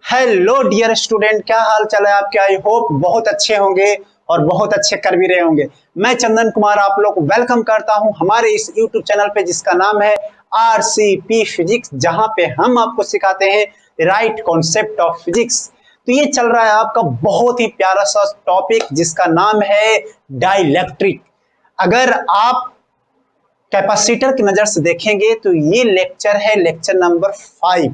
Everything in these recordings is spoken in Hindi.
हेलो डियर स्टूडेंट, क्या हाल चाल है आपके। आई होप बहुत अच्छे होंगे और बहुत अच्छे कर भी रहे होंगे। मैं चंदन कुमार आप लोग को वेलकम करता हूं हमारे इस यूट्यूब चैनल पे जिसका नाम है आरसीपी फिजिक्स, जहां पे हम आपको सिखाते हैं राइट कॉन्सेप्ट ऑफ फिजिक्स। तो ये चल रहा है आपका बहुत ही प्यारा सा टॉपिक जिसका नाम है डाइलेक्ट्रिक। अगर आप कैपेसिटर की नजर से देखेंगे तो ये लेक्चर है लेक्चर नंबर 5,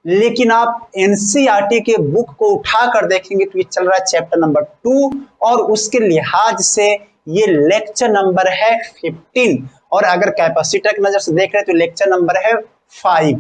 लेकिन आप एनसीईआरटी के बुक को उठाकर देखेंगे तो ये चल रहा है चैप्टर नंबर 2 और उसके लिहाज से ये लेक्चर नंबर है 15। और अगर कैपेसिटर की नजर से देख रहे हैं तो लेक्चर नंबर है 5।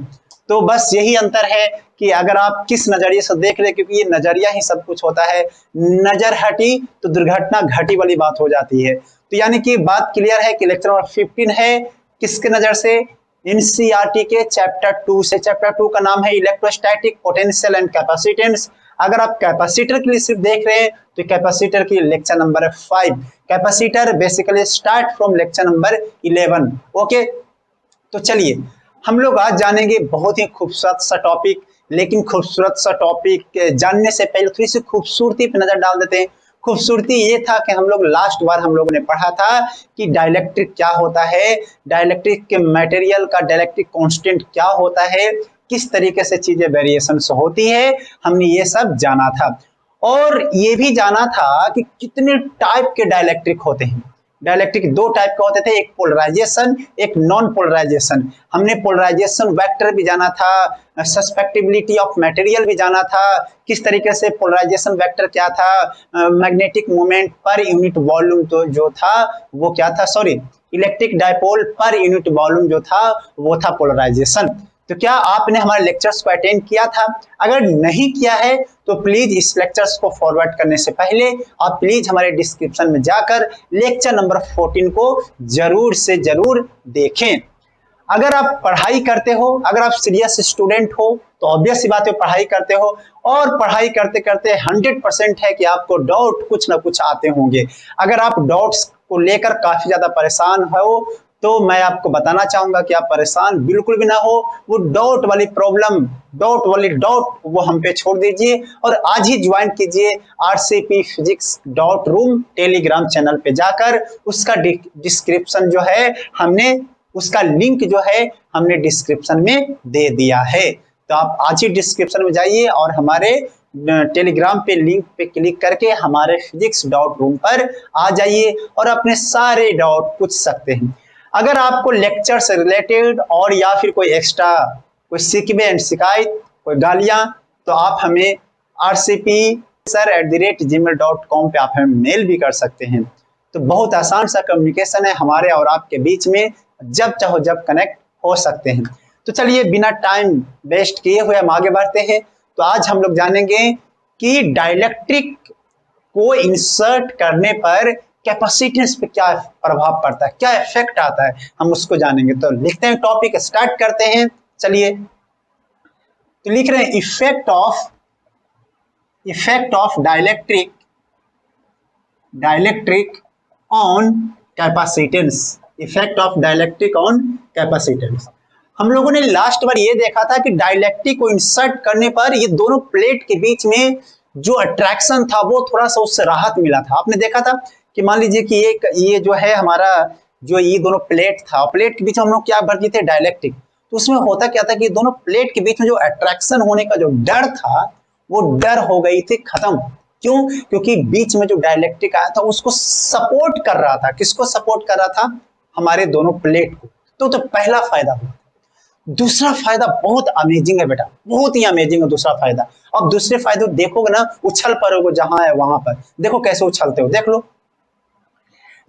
तो बस यही अंतर है कि अगर आप किस नजरिए से देख रहे हैं, क्योंकि ये नजरिया ही सब कुछ होता है। नजर हटी तो दुर्घटना घटी वाली बात हो जाती है। तो यानी कि बात क्लियर है कि लेक्चर नंबर 15 है किसके नजर से, एनसीईआरटी के चैप्टर 2 से। चैप्टर 2 का नाम है इलेक्ट्रोस्टैटिक पोटेंशियल एंड कैपेसिटेंस। अगर आप कैपेसिटर के लिए सिर्फ देख रहे हैं तो कैपेसिटर की लेक्चर नंबर है 5। Capacitor basically start from lecture number 11। Okay, तो चलिए हम लोग आज जानेंगे बहुत ही खूबसूरत सा टॉपिक। लेकिन खूबसूरत सा टॉपिक जानने से पहले थोड़ी सी खूबसूरती पे नजर डाल देते हैं। खूबसूरती ये था कि हम लोग लास्ट बार हम लोगों ने पढ़ा था कि डाइलेक्ट्रिक क्या होता है, डाइलेक्ट्रिक के मटेरियल का डाइलेक्ट्रिक कांस्टेंट क्या होता है, किस तरीके से चीजें वेरिएशन होती है, हमने ये सब जाना था। और ये भी जाना था कि कितने टाइप के डाइलेक्ट्रिक होते हैं। डाइलेक्ट्रिक दो टाइप के होते थे, एक पोलराइजेशन एक नॉन पोलराइजेशन। हमने पोलराइजेशन वेक्टर भी जाना था, सस्पेक्टिबिलिटी ऑफ मटेरियल भी जाना था, किस तरीके से पोलराइजेशन वेक्टर क्या था, magnetic moment per unit volume तो जो था वो क्या था, sorry electric dipole per unit volume जो था वो था पोलराइजेशन। तो क्या आपने हमारे लेक्चर्स को अटेंड किया था? अगर नहीं किया है तो प्लीज इस लेक्चर्स को फॉरवर्ड करने से पहले आप प्लीज हमारे डिस्क्रिप्शन में जाकर लेक्चर नंबर 14 को जरूर से जरूर देखें। अगर आप पढ़ाई करते हो, अगर आप सीरियस स्टूडेंट हो तो ऑब्वियस सी बात है पढ़ाई करते हो, और पढ़ाई करते करते 100% है कि आपको डाउट कुछ ना कुछ आते होंगे। अगर आप डाउट्स को लेकर काफी ज्यादा परेशान हो तो मैं आपको बताना चाहूंगा कि आप परेशान बिल्कुल भी ना हो। वो डाउट वाली प्रॉब्लम, डाउट वो हम पे छोड़ दीजिए और आज ही ज्वाइन कीजिए RCP physics dot room Telegram channel पे जाकर। उसका डिस्क्रिप्शन जो है हमने, उसका लिंक जो है हमने डिस्क्रिप्शन में दे दिया है। तो आप आज ही डिस्क्रिप्शन में जाइए और हमारे टेलीग्राम पे लिंक पे क्लिक करके हमारे फिजिक्स डॉट रूम पर आ जाइए और अपने सारे डाउट पूछ सकते हैं। अगर आपको लेक्चर से रिलेटेड और या फिर कोई एक्स्ट्रा कोई शिकवे एंड शिकायत, कोई गालियां, तो आप हमें rcp@gmail.com पे आप हमें मेल भी कर सकते हैं। तो बहुत आसान सा कम्युनिकेशन है हमारे और आपके बीच में, जब चाहो जब कनेक्ट हो सकते हैं। तो चलिए बिना टाइम वेस्ट किए हुए हम आगे बढ़ते हैं। तो आज हम लोग जानेंगे कि डाइलेक्ट्रिक को इंसर्ट करने पर कैपेसिटेंस पे क्या प्रभाव पड़ता है, क्या इफेक्ट आता है, हम उसको जानेंगे। तो लिखते हैं, टॉपिक स्टार्ट करते हैं। चलिए तो लिख रहे हैं effect of dielectric on capacitance. Effect of dielectric on capacitance. हम लोगों ने लास्ट बार ये देखा था कि डाइलेक्ट्रिक को इंसर्ट करने पर ये दोनों प्लेट के बीच में जो अट्रैक्शन था वो थोड़ा सा उससे राहत मिला था। आपने देखा था कि मान लीजिए कि एक ये जो है हमारा जो ये दोनों प्लेट था, प्लेट के बीच में हम लोग क्या भर दिए थे, डाइलेक्ट्रिक। तो उसमें होता क्या था कि दोनों प्लेट के बीच में जो अट्रैक्शन होने का जो डर था वो डर हो गई थी खत्म। क्यों? क्योंकि बीच में जो डाइलेक्ट्रिक आया था उसको सपोर्ट कर रहा था। किसको सपोर्ट कर रहा था? हमारे दोनों प्लेट को। तो पहला फायदा हुआ। दूसरा फायदा बहुत अमेजिंग है बेटा, बहुत ही अमेजिंग है दूसरा फायदा। अब दूसरे फायदे देखोगे ना, उछल पड़ोगे जहां है वहां पर। देखो कैसे उछलते हो, देख लो।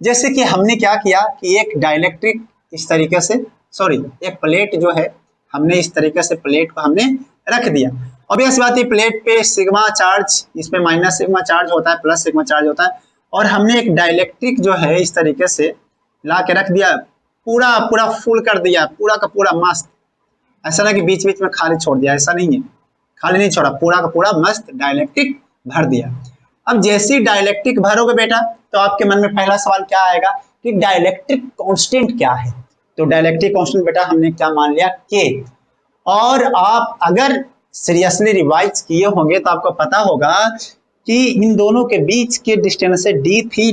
जैसे कि हमने क्या किया कि एक डाइलेक्ट्रिक इस तरीके से, सॉरी एक प्लेट जो है हमने इस तरीके से प्लेट को हमने रख दिया। अब यह बात है प्लेट पे सिग्मा चार्ज, इसमें माइनस सिग्मा चार्ज होता है, प्लस सिग्मा चार्ज होता है। और हमने एक डाइलेक्ट्रिक जो है इस तरीके से ला के रख दिया, पूरा पूरा फुल कर दिया, पूरा का पूरा मस्त। ऐसा ना कि बीच बीच में खाली छोड़ दिया, ऐसा नहीं है, खाली नहीं छोड़ा, पूरा का पूरा मस्त डाइलेक्ट्रिक भर दिया। अब जैसे डाइलेक्ट्रिक भरोगे बेटा तो आपके मन में पहला सवाल क्या आएगा कि डाइलेक्ट्रिक कांस्टेंट क्या है। तो डाइलेक्ट्रिक कांस्टेंट बेटा हमने क्या मान लिया, के। और आप अगर सीरियसली रिवाइज किए होंगे तो आपको पता होगा कि इन दोनों के बीच के डिस्टेंस डी थी,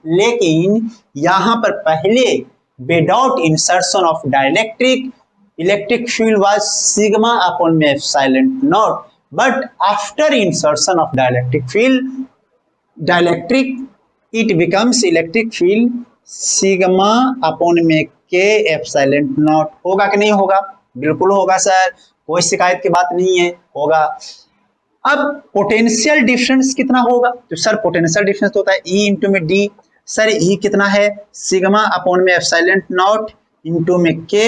लेकिन यहां पर पहले without insertion of dielectric electric field was sigma upon में epsilon naught, but after insertion of dielectric it becomes electric field sigma upon में के एप्सिलॉन नॉट। होगा कि नहीं होगा? बिल्कुल होगा सर, कोई शिकायत की बात नहीं है, होगा। अब पोटेंशियल डिफरेंस कितना होगा? तो सर पोटेंशियल डिफरेंस तो होता है E इंटू में डी। सर E कितना है? सिग्मा अपॉन में एप्सिलॉन नॉट इंटू में के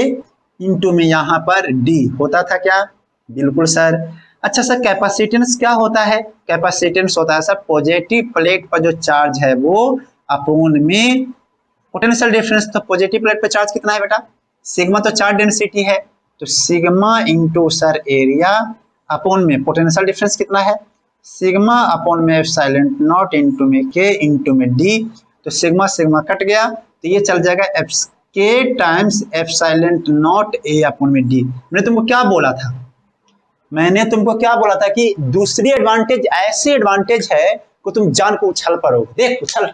इंटू में यहाँ पर डी होता था क्या? बिल्कुल सर। अच्छा सर कैपेसिटेंस क्या होता है? कैपेसिटेंस होता है सर पॉजिटिव प्लेट पर जो चार्ज है वो अपॉन में पोटेंशियल डिफरेंस। तो पॉजिटिव प्लेट पर चार्ज कितना है बेटा? सिग्मा तो चार्ज डेंसिटी है, तो sigma into sir area upon में पोटेंशियल डिफरेंस कितना है? सिग्मा अपॉन में एप्सिलॉन नॉट इंटू में के इंटू में डी। तो सिग्मा सिग्मा कट गया तो ये चल जाएगा के टाइम्स एप्सिलॉन नॉट ए अपॉन में डी। मैंने तुमको क्या बोला था कि दूसरी एडवांटेज ऐसी एडवांटेज है कि तुम जान को उछल पड़ोगे। देख उछल,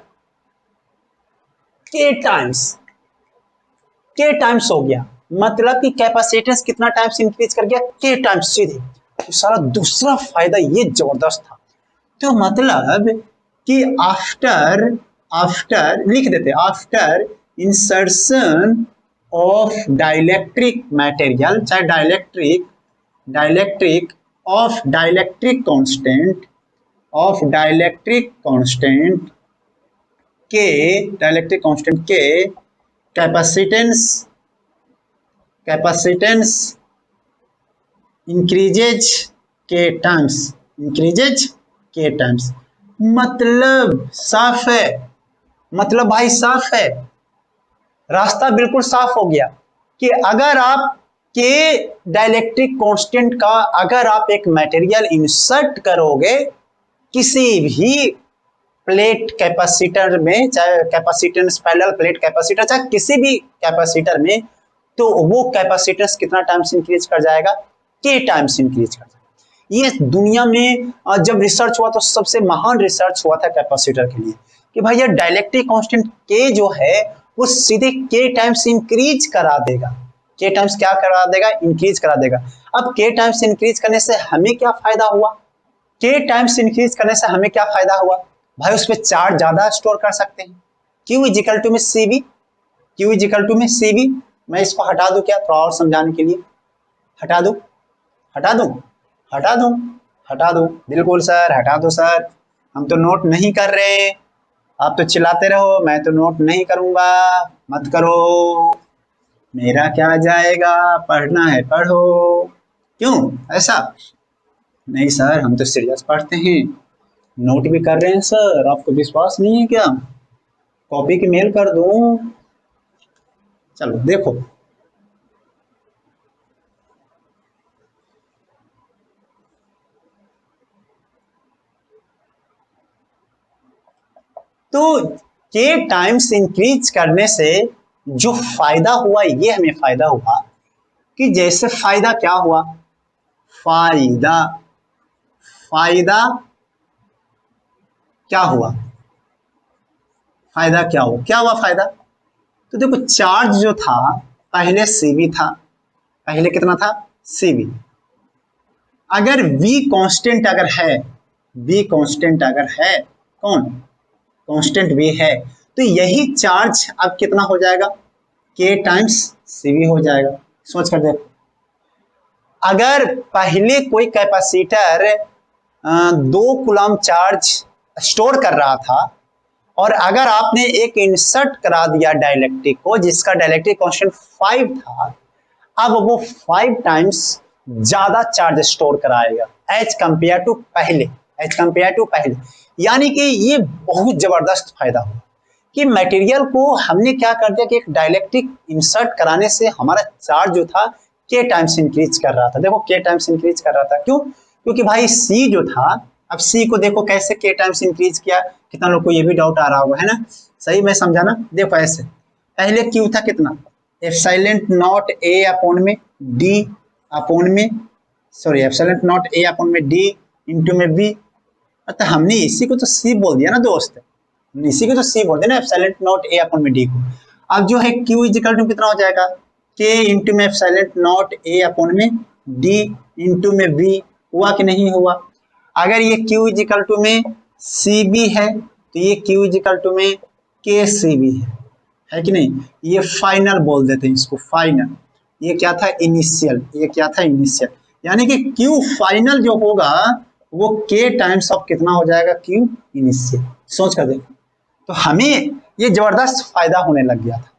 के टाइम्स हो गया, मतलब कि कैपेसिटेंस कितना टाइम्स इंक्रीज कर गया? के टाइम्स सीधे। तो सारा दूसरा फायदा ये जबरदस्त था। तो मतलब कि आफ्टर लिख देते, after insertion of dielectric material, चाहे डाइलेक्ट्रिक कांस्टेंट के कैपेसिटेंस इंक्रीजेज के टाइम्स। मतलब साफ है, मतलब भाई साफ है, रास्ता बिल्कुल साफ हो गया कि अगर आप के डाइलेक्ट्रिक कांस्टेंट का अगर आप एक मटेरियल इंसर्ट करोगे किसी भी प्लेट कैपेसिटर में, चाहे कैपेसिटेंस पैरेलल प्लेट कैपेसिटर, चाहे किसी भी कैपेसिटर में, तो वो कैपेसिटेंस कितना टाइम्स इंक्रीज कर जाएगा? के टाइम्स इंक्रीज कर जाएगा। ये दुनिया में जब रिसर्च हुआ तो सबसे महान रिसर्च हुआ था कैपेसिटर के लिए कि भाई ये डाइलेक्ट्रिक कांस्टेंट के जो है वो सीधे के टाइम्स इंक्रीज करा देगा। के टाइम्स क्या करा देगा? इंक्रीज करा देगा। अब के टाइम्स इंक्रीज करने से हमें क्या फायदा हुआ? के टाइम्स इंक्रीज करने से हमें क्या फायदा हुआ? भाई उस पर चार्ज ज्यादा स्टोर कर सकते हैं। Q इजिकल टू में CV। मैं इसको हटा दूं क्या थोड़ा और समझाने के लिए? हटा दूं? बिल्कुल सर, हटा दो सर। हम तो नोट नहीं कर रहे, आप तो चिल्लाते रहो, मैं तो नोट नहीं करूंगा। मत करो, मेरा क्या जाएगा, पढ़ना है पढ़ो। क्यों ऐसा? नहीं सर हम तो सीरियस पढ़ते हैं, नोट भी कर रहे हैं सर, आपको विश्वास नहीं है क्या? कॉपी की मेल कर दूं? चलो देखो, तो के टाइम्स इंक्रीज करने से जो फायदा हुआ, ये हमें फायदा हुआ कि जैसे फायदा क्या हुआ? फायदा क्या हुआ? क्या हुआ फायदा? तो देखो चार्ज जो था पहले CV था, पहले कितना था? CV। अगर V कांस्टेंट अगर है, कौन कांस्टेंट V है, तो यही चार्ज अब कितना हो जाएगा? K टाइम्स CV हो जाएगा। सोच कर देखो, अगर पहले कोई कैपेसिटर 2 कूलम चार्ज स्टोर कर रहा था और अगर आपने एक इंसर्ट करा दिया डाइलेक्ट्रिक को जिसका डाइलेक्ट्रिक कांस्टेंट 5 था, अब वो 5 टाइम्स ज्यादा चार्ज स्टोर कराएगा एज कंपेयर टू पहले। यानी कि ये बहुत जबरदस्त फायदा हुआ कि मटेरियल को हमने क्या कर दिया कि एक डाइलेक्ट्रिक इंसर्ट कराने से हमारा चार्ज जो था के टाइम्स इंक्रीज कर रहा था। देखो के टाइम्स इंक्रीज कर रहा था, क्यों? क्योंकि भाई C जो था, अब C को देखो कैसे के टाइम्स इंक्रीज किया। कितना लोग को ये भी डाउट आ रहा होगा, है ना? सही मैं समझाना। देखो ऐसे पहले Q था कितना? एप्सिलॉन नॉट A अपॉन में D अपॉन में सॉरी एप्सिलॉन नॉट ए अपॉन में डी इंटू में बी। अतः हमने इसी को तो सी बोल दिया ना दोस्त, हमने इसी को तो सी बोल दिया ना एप्सिलॉन नॉट ए अपॉन में डी को। अब जो है क्यू इजिकल टू कितना हो जाएगा, के इंटू में एप्सिलॉन नॉट ए अपॉन में डी इंटू में बी। हुआ कि नहीं हुआ? अगर ये क्यू इजिकल टू में सी बी है तो ये क्यू इजिकल टू में के सी बी है कि नहीं? ये फाइनल बोल देते हैं इसको, फाइनल। ये क्या था? इनिशियल। ये क्या था? इनिशियल। यानी कि क्यू फाइनल जो होगा वो के टाइम्स ऑफ कितना हो जाएगा? Q initial. सोच कर देखो, तो हमें ये जबरदस्त फायदा होने लग गया था।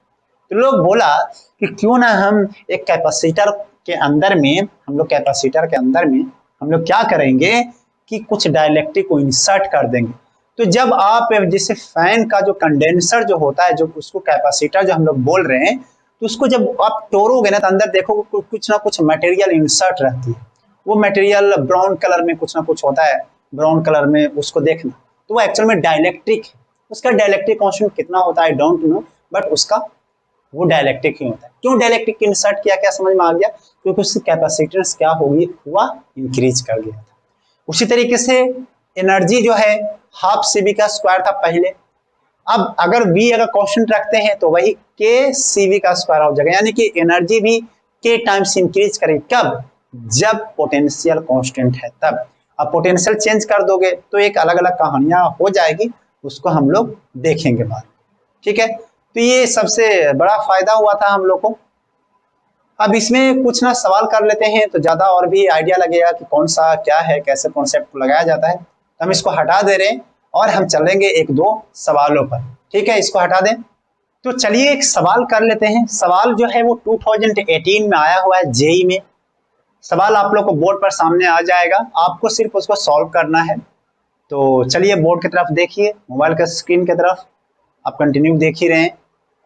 तो लोग बोला कि क्यों ना हम एक कैपेसिटर के अंदर में, हम लोग कैपेसिटर के अंदर में हम लोग क्या करेंगे कि कुछ डाइलेक्ट्रिक को इंसर्ट कर देंगे। तो जब आप जैसे फैन का जो कंडेंसर जो होता है, जो उसको कैपेसिटर जो हम लोग बोल रहे हैं, तो उसको जब आप तोड़ोगे ना तो अंदर देखोगे कुछ ना कुछ मटेरियल इंसर्ट रहती है। वो मटेरियल ब्राउन कलर में कुछ ना कुछ होता है, ब्राउन कलर में उसको देखना, तो वो एक्चुअल में डाइलेक्ट्रिक है। उसका डाइलेक्ट्रिक कांस्टेंट कितना होता है आई डोंट नो, बट उसका वो डाइलेक्ट्रिक ही होता है। क्यों डाइलेक्ट्रिक इंसर्ट किया? क्या समझ में आ गया? क्योंकि उसकी कैपेसिटेंस क्या होगी? हुआ इंक्रीज कर गया था। उसी तरीके से एनर्जी जो है हाफ सी बी का स्क्वायर था पहले। अब अगर v अगर कांस्टेंट रखते हैं तो वही के सी बी का स्क्वायर हो जाएगा, यानी कि एनर्जी भी के टाइम्स इंक्रीज करेगी। कब? जब पोटेंशियल कांस्टेंट है तब। अब पोटेंशियल चेंज कर दोगे तो एक अलग अलग कहानियां हो जाएगी, उसको हम लोग देखेंगे बाद। ठीक है, तो ये सबसे बड़ा फायदा हुआ था हम लोग को। अब इसमें कुछ ना सवाल कर लेते हैं तो ज्यादा और भी आइडिया लगेगा कि कौन सा क्या है, कैसे कॉन्सेप्ट को लगाया जाता है। तो हम इसको हटा दे रहे हैं और हम चलेंगे एक दो सवालों पर। ठीक है, इसको हटा दें। तो चलिए एक सवाल कर लेते हैं। सवाल जो है वो 2018 में आया हुआ है जेई में। सवाल आप लोग को बोर्ड पर सामने आ जाएगा, आपको सिर्फ उसको सॉल्व करना है। तो चलिए बोर्ड की तरफ देखिए, मोबाइल के स्क्रीन की तरफ आप कंटिन्यू देख ही रहे हैं।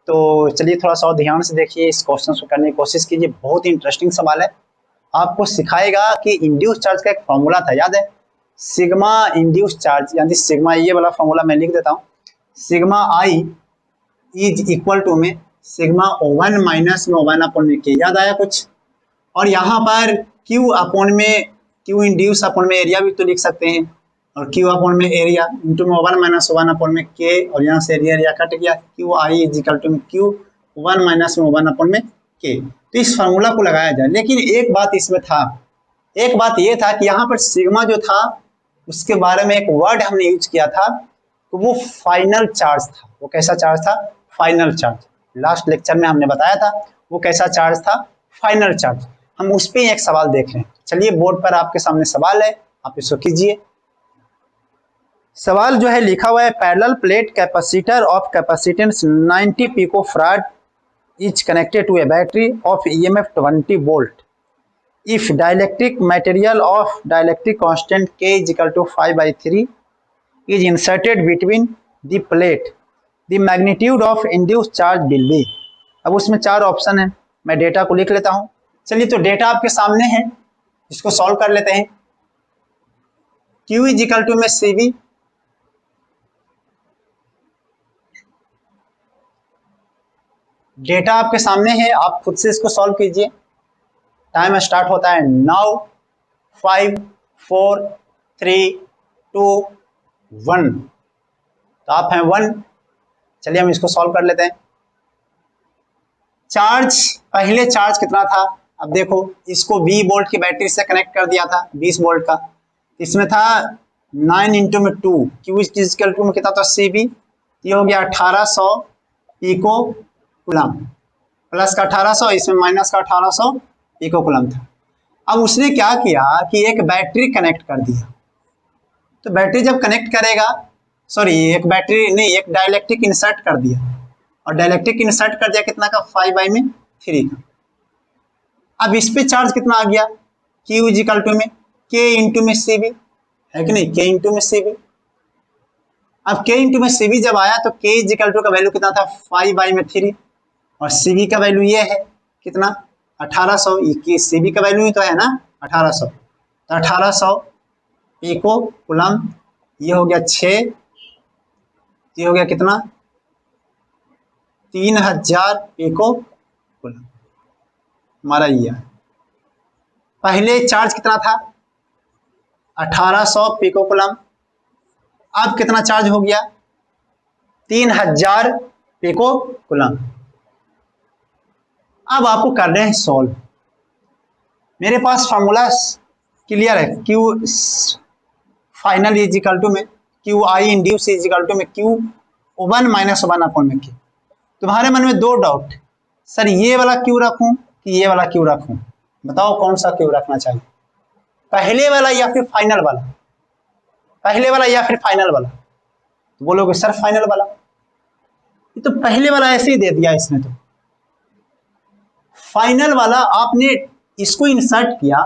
तो चलिए थोड़ा सा और ध्यान से देखिए, इस क्वेश्चन को करने की कोशिश कीजिए। बहुत ही इंटरेस्टिंग सवाल है। आपको सिखाएगा कि इंड्यूस चार्ज का एक फॉर्मूला था, याद है? सिग्मा इंड्यूस चार्ज, यानी सिग्मा, ये वाला फॉर्मूला मैं लिख देता हूँ। Sigma I is equal to में सिग्मा O1 माइनस में O1 अपॉन में के। याद आया कुछ? और यहाँ पर क्यू अपॉन में, क्यू इंड्यूस अपॉन में एरिया भी तो लिख सकते हैं, और क्यू अपॉन में एरिया इंटू में O1 माइनस O1 अपॉन में के, और यहाँ से एरिया एरिया कट गया। Q I is equal to में क्यू 1 माइनस में O1 अपॉन में के। तो इस फार्मूला को लगाया जाए। लेकिन एक बात इसमें था, एक बात ये था कि यहाँ पर सिग्मा जो था उसके बारे में एक वर्ड हमने यूज किया था, तो वो फाइनल चार्ज था। वो कैसा चार्ज था? Final charge. लास्ट लेक्चर में हमने बताया था वो कैसा चार्ज था? Final charge. हम उस पर एक सवाल देख रहे हैं। चलिए बोर्ड पर आपके सामने सवाल है, आप इसको कीजिए। सवाल जो है लिखा हुआ है, parallel plate capacitor of capacitance 90 picofarad is connected to a battery of EMF 20 volt if dielectric material of dielectric constant K is equal to 5/3 is inserted between the plate, the magnitude of induced charge will be। अब उसमें चार ऑप्शन है, मैं डेटा को लिख लेता हूं। चलिए तो डेटा आपके सामने है, इसको सॉल्व कर लेते हैं। Q is equal to में CV, डेटा आपके सामने है, आप खुद से इसको सॉल्व कीजिए। टाइम स्टार्ट होता है नाउ। 5 4 3 2 1। तो आप हैं 1। चलिए हम इसको सॉल्व कर लेते हैं। चार्ज, पहले चार्ज कितना था? अब देखो, इसको 20 वोल्ट की बैटरी से कनेक्ट कर दिया था, 20 वोल्ट का। इसमें था 9 इंटू में 2, क्यू इक्वल टू में कितना था? CV। ये हो गया 1800 पिको कूलम, प्लस का 1800, इसमें माइनस का 1800 पिको कूलम था। अब उसने क्या किया कि एक बैटरी कनेक्ट कर दिया। तो बैटरी जब कनेक्ट करेगा, सॉरी एक बैटरी नहीं, एक डाइलेक्ट्रिक इंसर्ट कर दिया, और डाइलेक्ट्रिक इंसर्ट कर दिया कितना का? 5/3 का। अब इस पे चार्ज कितना आ गया? Q इक्वल टू में K इंटू में CV, है कि नहीं? K इंटू में CV। अब K इंटू में CV जब आया तो K इक्वल टू का वैल्यू कितना था? 5/3, और CV का वैल्यू ये है कितना? 1800। ये CV का वैल्यू ही तो है ना, 1800। तो 1800 पिको कूलम, ये हो गया 6, ये हो गया कितना? 3000 पिको कूलम, हमारा ये है। पहले चार्ज कितना था 1800 पिको कूलम, अब कितना चार्ज हो गया 3000 पिको कूलम। अब आपको करना है सॉल्व। मेरे पास फार्मूला क्लियर है, Q final is equal to में Q I induce is equal to में क्यू 1 माइनस 1 अपॉन में क्यू। तुम्हारे मन में दो डाउट, सर ये वाला क्यू रखूं कि ये वाला क्यू रखूं, बताओ कौन सा क्यू रखना चाहिए, पहले वाला या फिर फाइनल वाला, पहले वाला या फिर फाइनल वाला। तो बोलोगे सर फाइनल वाला, ये तो पहले वाला ऐसे ही दे दिया इसने। तो फाइनल वाला आपने इसको इंसर्ट किया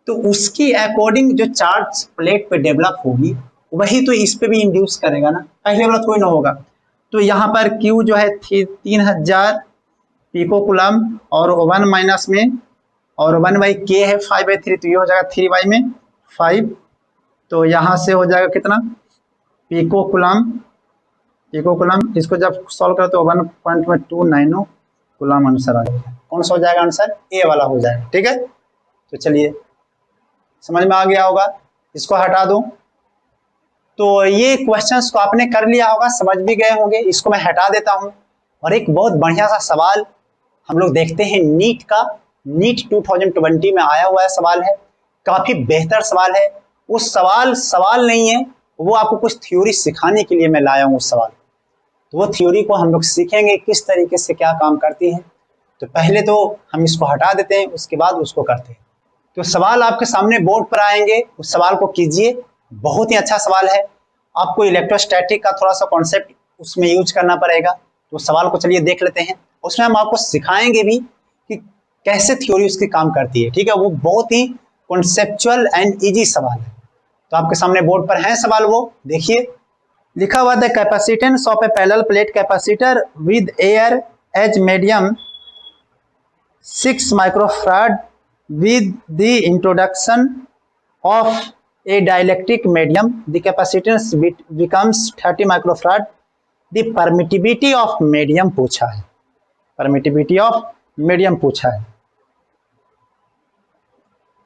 तो उसके अकॉर्डिंग जो चार्ज प्लेट पे डेवलप होगी वही तो इस पे भी इंड्यूस करेगा ना, पहले वाला कोई ना होगा। तो यहाँ पर Q जो है 3000 पिको कूलम और 1 माइनस में और 1/k है 5/3, तो ये हो जाएगा 3 में 5। तो यहाँ से हो जाएगा कितना पिको कूलम, पिको कूलम इसको जब सॉल्व करो तो 1.290 कूलम आंसर आ जाएगा। कौन सा हो जाएगा आंसर, ए वाला हो जाएगा। ठीक है, तो चलिए समझ में आ गया होगा, इसको हटा दूं। तो ये क्वेश्चंस को आपने कर लिया होगा, समझ भी गए होंगे, इसको मैं हटा देता हूं। और एक बहुत बढ़िया सा सवाल हम लोग देखते हैं नीट का, नीट 2020 में आया हुआ है सवाल है, काफी बेहतर सवाल है। उस सवाल नहीं है, वो आपको कुछ थ्योरी सिखाने के लिए मैं लाया हूँ उस सवाल। तो वो थ्योरी को हम लोग सीखेंगे किस तरीके से क्या काम करती है। तो पहले तो हम इसको हटा देते हैं, उसके बाद उसको करते हैं। तो सवाल आपके सामने बोर्ड पर आएंगे, उस सवाल को कीजिए, बहुत ही अच्छा सवाल है। आपको इलेक्ट्रोस्टैटिक का थोड़ा सा कॉन्सेप्ट उसमें यूज करना पड़ेगा। तो सवाल को चलिए देख लेते हैं, उसमें हम आपको सिखाएंगे भी कि कैसे थ्योरी उसकी काम करती है। ठीक है, वो बहुत ही कॉन्सेप्चुअल एंड इजी सवाल है। तो आपके सामने बोर्ड पर है सवाल, वो देखिए। लिखा हुआ the capacitance of a parallel plate capacitor with air as medium 6 microfarad with the introduction of a dielectric medium the capacitance becomes 30 microfarad, the permittivity of medium पूछा है, permittivity of medium पूछा है।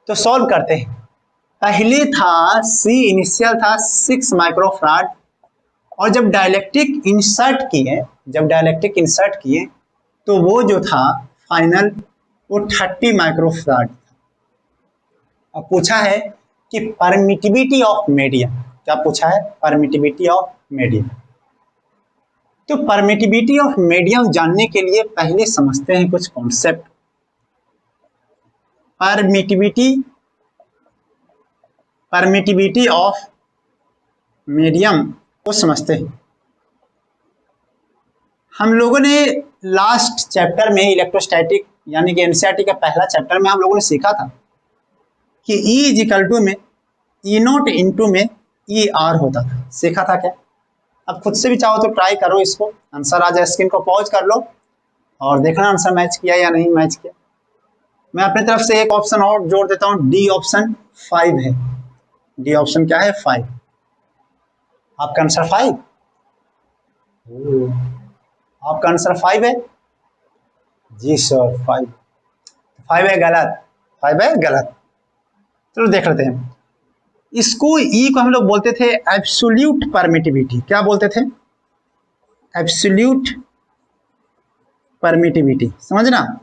तो सॉल्व करते हैं। पहले था C इनिशियल था 6 माइक्रोफैराड, और जब डाइलेक्ट्रिक इंसर्ट किए तो वो जो था फाइनल वो 30 माइक्रोफैराड। अब पूछा है कि परमिटिविटी ऑफ मीडियम, क्या पूछा है, परमिटिविटी ऑफ मीडियम। तो परमिटिविटी ऑफ मीडियम जानने के लिए पहले समझते हैं कुछ कॉन्सेप्ट। परमिटिविटी ऑफ मीडियम को समझते हैं। हम लोगों ने लास्ट चैप्टर में इलेक्ट्रोस्टैटिक यानी कि एनसीईआरटी का पहला चैप्टर में हम लोगों ने सीखा था कि E इज इक्वल टू में E0 इंटू में ER होता था। सीखा था क्या? अब खुद से भी चाहो तो ट्राई करो इसको, आंसर आ जाए, स्क्रीन को पॉज कर लो और देखना आंसर मैच किया या नहीं मैच किया। मैं अपनी तरफ से एक ऑप्शन और जोड़ देता हूँ, डी ऑप्शन 5 है। डी ऑप्शन क्या है, 5। आपका आंसर 5, आपका आंसर 5 है जी सर, 5 है गलत, 5 है गलत। चलो देख लेते हैं इसको। ई को हम लोग बोलते थे एब्सोल्यूट परमिटिविटी। क्या बोलते थे, एब्सोल्यूट परमिटिविटी। समझना,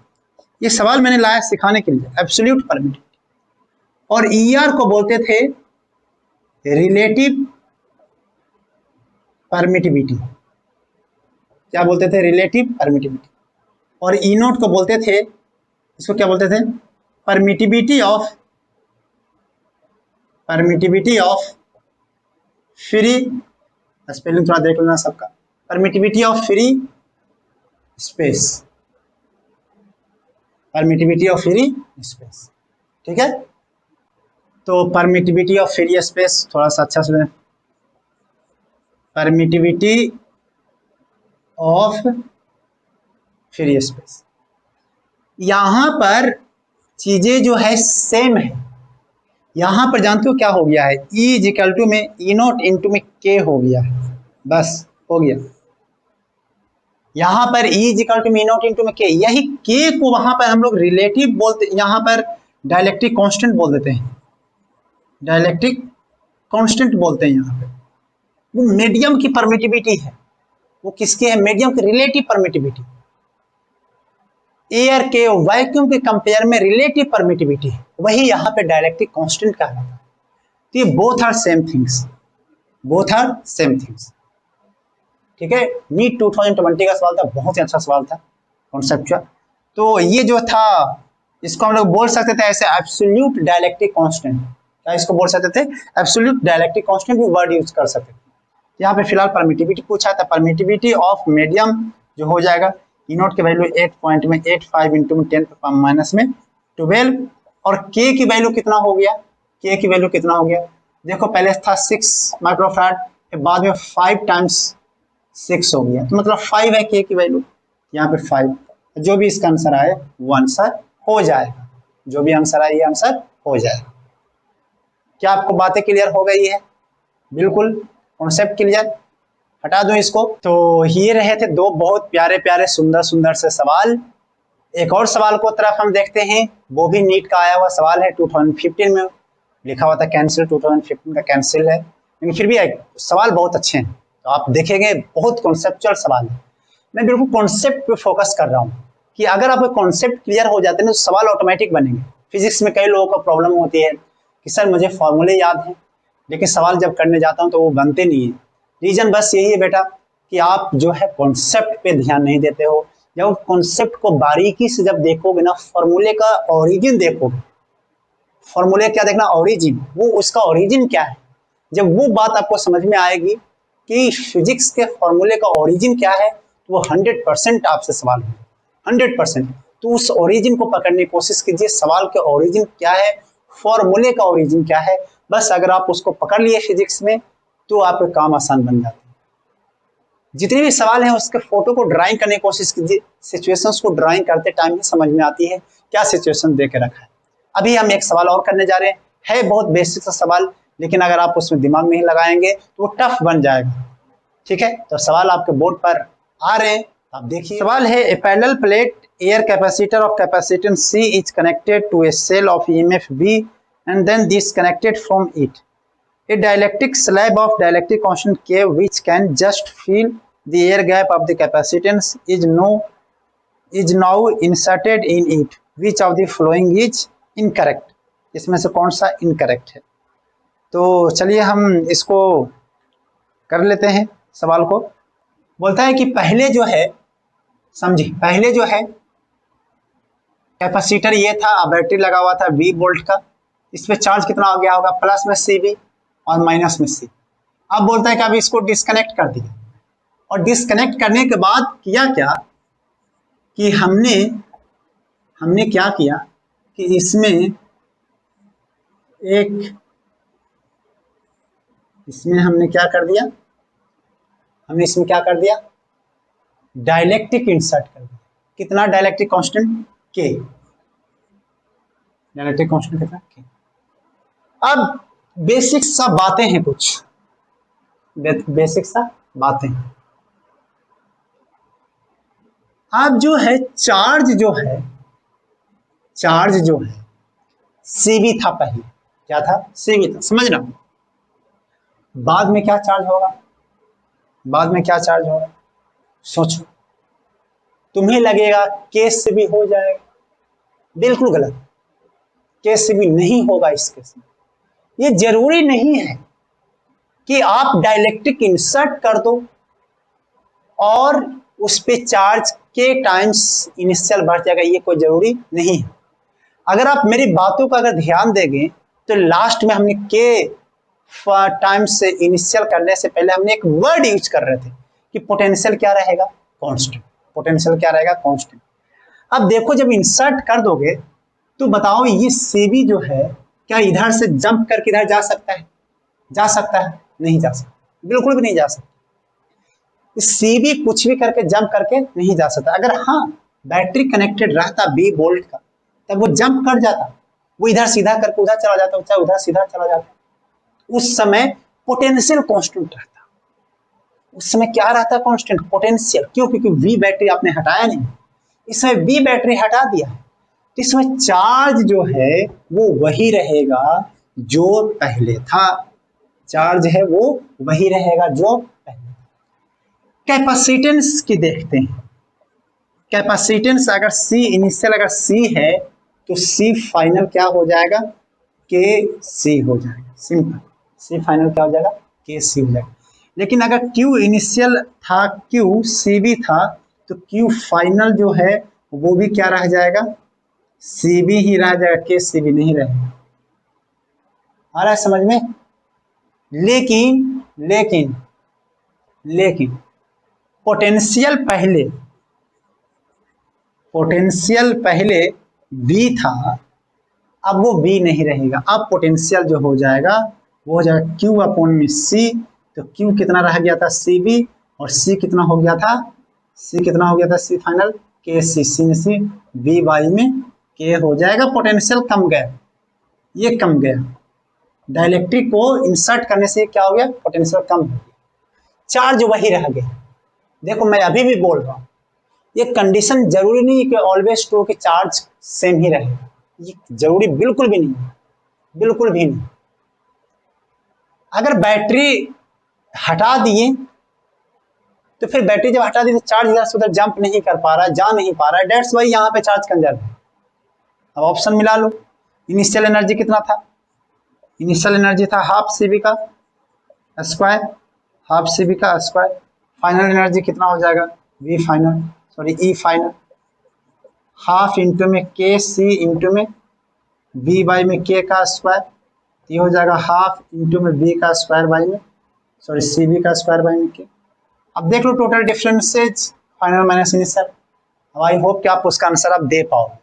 ये सवाल मैंने लाया सिखाने के लिए, एब्सोल्यूट परमिटिविटी। और ईआर को बोलते थे रिलेटिव परमिटिविटी। क्या बोलते थे, रिलेटिव परमिटिविटी। और ई नोट को बोलते थे, इसको क्या बोलते थे, परमिटिविटी ऑफ फ्री, स्पेलिंग थोड़ा देख लेना सबका, permittivity of free space, permittivity of free space. ठीक है, तो परमिटिविटी ऑफ फ्री स्पेस थोड़ा सा अच्छा सुने, परमिटिविटी ऑफ फ्री स्पेस। यहां पर चीजें जो है सेम है। यहां पर जानते हो क्या हो गया है, E इज इक्वल टू में E0 इंटू में K हो गया है, बस हो गया। यहां पर E इज इक्वल टू में E0 इंटू में K, यही K को वहां पर हम लोग रिलेटिव बोलते, यहां पर डाइलेक्ट्रिक कांस्टेंट बोल देते हैं, डाइलेक्ट्रिक कांस्टेंट बोलते हैं यहाँ पे। वो मीडियम की परमिटिविटी है, वो किसकी है, मीडियम की रिलेटिव परमिटिविटी, एयर के वैक्यूम के कंपेयर में रिलेटिव परमिटिविटी है, वही यहाँ पे डाइलेक्ट्रिक कांस्टेंट कहलाता है। तो ये both are same things, both are same things. ठीक है, नीट 2020 का सवाल था, बहुत ही अच्छा सवाल था कॉन्सेप्चुअल। तो ये जो था इसको हम लोग बोल सकते थे ऐसे एब्सोल्यूट डाइलेक्ट्रिक कांस्टेंट, क्या इसको बोल सकते थे, एब्सोल्यूट डाइलेक्ट्रिक कांस्टेंट भी वर्ड यूज कर सकते थे। यहाँ पे फिलहाल परमिटिविटी पूछा था, परमिटिविटी ऑफ मीडियम जो हो जाएगा ई नोट की वैल्यू 8.85 इंटू 10 में 12, और के की वैल्यू कितना हो गया, के की वैल्यू कितना हो गया, देखो पहले था 6 माइक्रोफैराड, फिर बाद में 5 टाइम्स 6 हो गया, तो मतलब 5 है के की वैल्यू, यहाँ पे 5, जो भी इसका आंसर आए वो आंसर हो जाएगा, जो भी आंसर आए ये आंसर हो जाएगा। क्या आपको बातें क्लियर हो गई है, बिल्कुल कॉन्सेप्ट क्लियर, हटा दो इसको। तो ये रहे थे दो बहुत प्यारे प्यारे सुंदर सुंदर से सवाल। एक और सवाल को तरफ हम देखते हैं, वो भी नीट का आया हुआ सवाल है, 2015 में लिखा हुआ था कैंसिल, 2015 का कैंसिल है, लेकिन फिर भी सवाल बहुत अच्छे हैं, तो आप देखेंगे बहुत कॉन्सेप्चुअल सवाल है। मैं बिल्कुल कॉन्सेप्ट पे फोकस कर रहा हूँ कि अगर आपको कॉन्सेप्ट क्लियर हो जाते हैं तो सवाल ऑटोमेटिक बनेंगे। फिजिक्स में कई लोगों को प्रॉब्लम होती है कि सर मुझे फॉर्मूले याद हैं, लेकिन सवाल जब करने जाता हूँ तो वो बनते नहीं है। रीजन बस यही है बेटा कि आप जो है कॉन्सेप्ट पे ध्यान नहीं देते हो। जब कॉन्सेप्ट को बारीकी से जब देखोगे ना, फॉर्मूले का ओरिजिन देखोगे, फॉर्मूले क्या देखना, ओरिजिन, वो उसका ओरिजिन क्या है, जब वो बात आपको समझ में आएगी कि फिजिक्स के फॉर्मूले का ओरिजिन क्या है, तो वो 100% आपसे सवाल है, 100%। तो उस ओरिजिन को पकड़ने की कोशिश कीजिए, सवाल के ओरिजिन क्या है, फॉर्मूले का ओरिजिन क्या है, बस अगर आप उसको पकड़ लिए फिजिक्स में तो आपका काम आसान बन जाता है। जितने भी सवाल हैं उसके फोटो को ड्राइंग करने की कोशिश कीजिए, सिचुएशंस को ड्राइंग करते टाइम ही समझ में आती है क्या सिचुएशन दे के रखा है। अभी हम एक सवाल और करने जा रहे हैं, है बहुत बेसिक सा सवाल, लेकिन अगर आप उसमें दिमाग नहीं लगाएंगे तो वो टफ बन जाएगा। ठीक है, तो सवाल आपके बोर्ड पर आ रहे हैं, आप देखिए। सवाल है, a parallel plate air capacitor of capacitance C is connected to a cell of EMF V and then disconnected from it. A dielectric slab of dielectric constant K which can just fill the air gap of the capacitance is now inserted in it. Which of the following is incorrect? इसमें से कौन सा incorrect है? तो चलिए हम इसको कर लेते हैं सवाल को। बोलता है कि पहले जो है, समझिए, पहले जो है कैपेसिटर ये था, बैटरी लगा हुआ था 20 वोल्ट का, इस पे चार्ज कितना हो गया होगा, प्लस में CB और माइनस में C। अब बोलता है कि अब इसको डिस्कनेक्ट कर दिया, और डिस्कनेक्ट करने के बाद किया क्या कि हमने क्या किया कि इसमें हमने क्या कर दिया, हमने इसमें क्या कर दिया, डाइलेक्ट्रिक इंसर्ट कर दिया। कितना dielectric constant, K, dielectric constant कितना, K। अब बेसिक सा बातें हैं, कुछ बेसिक सा बातें। अब जो है चार्ज जो है CB था, पहले क्या था, CB था, समझना। बाद में क्या चार्ज होगा, बाद में क्या चार्ज होगा, सोचो। तुम्हें लगेगा K से भी हो जाएगा, बिल्कुल गलत, K से भी नहीं होगा इस केस में। ये जरूरी नहीं है कि आप डाइलेक्ट्रिक इंसर्ट कर दो और उस पे चार्ज के टाइम्स इनिशियल बढ़ जाएगा, ये कोई जरूरी नहीं है। अगर आप मेरी बातों का अगर ध्यान देंगे तो लास्ट में हमने के टाइम्स से इनिशियल करने से पहले हमने एक वर्ड यूज कर रहे थे कि पोटेंशियल क्या रहेगा, कांस्टेंट, पोटेंशियल क्या रहेगा, कांस्टेंट। अब देखो जब इंसर्ट कर दोगे तो बताओ ये CB जो है क्या इधर से जंप करके इधर जा सकता है, जा सकता है, नहीं जा सकता, बिल्कुल भी नहीं जा सकता। CB कुछ भी करके जंप करके नहीं जा सकता। अगर हाँ बैटरी कनेक्टेड रहता 20 वोल्ट का, तब वो जंप कर जाता, वो इधर सीधा करके उधर चला जाता, चाहे उधर सीधा चला जाता, उस समय पोटेंशियल कांस्टेंट रहता। उस समय क्या रहता, कांस्टेंट, पोटेंशियल। क्यों, क्योंकि V बैटरी आपने हटाया नहीं, इस समय V बैटरी हटा दिया है, तो इसमें चार्ज जो है वो वही रहेगा जो पहले था, चार्ज है वो वही रहेगा जो पहले। कैपेसिटेंस की देखते हैं, कैपेसिटेंस अगर सी इनिशियल अगर सी है तो सी फाइनल क्या हो जाएगा, के सी हो जाएगा, सिंपल। सी फाइनल क्या हो जाएगा, के सी हो जाएगा। लेकिन अगर क्यू इनिशियल था, क्यू सी भी था, तो क्यू फाइनल जो है वो भी क्या रह जाएगा, सी बी ही रह जाएगा, के सी बी नहीं रहेगा। आ रहा है समझ में? लेकिन लेकिन लेकिन पोटेंशियल पहले बी था, अब वो बी नहीं रहेगा। अब पोटेंशियल जो हो जाएगा वो हो जाएगा क्यू अपॉन में सी। तो क्यू कितना रह गया था, सी बी, और सी कितना हो गया था, सी कितना हो गया था, सी फाइनल, के सी, सी में सी, बी बाई में के हो जाएगा। पोटेंशियल कम गया, ये कम गया, डाइलेक्ट्रिक को इंसर्ट करने से क्या हो गया, पोटेंशियल कम हो गया, चार्ज वही रह गया। देखो मैं अभी भी बोल रहा हूँ, ये कंडीशन जरूरी नहीं है कि ऑलवेज ट्रू के चार्ज सेम ही रहेगा, ये जरूरी बिल्कुल भी नहीं है, बिल्कुल भी नहीं। अगर बैटरी हटा दिए तो फिर बैटरी जब हटा दी तो चार्ज इधर से उधर जंप नहीं कर पा रहा है, जा नहीं पा रहा है, डेट्स वाई यहाँ पे चार्ज कंजर्व है। अब ऑप्शन मिला लो, इनिशियल एनर्जी कितना था, इनिशियल एनर्जी था हाफ सी बी का स्क्वायर, हाफ सी बी का स्क्वायर। फाइनल एनर्जी कितना हो जाएगा, V final, sorry E final, half into में के सी इंटू में बी बाई में के का स्क्वायर, ये हो जाएगा हाफ इंटू में बी का स्क्वायर बाई में, सॉरी सी बी का स्क्वायर बाई में के। अब देख लो total differences final minus initial. अब आई होप कि आप उसका आंसर आप दे पाओगे,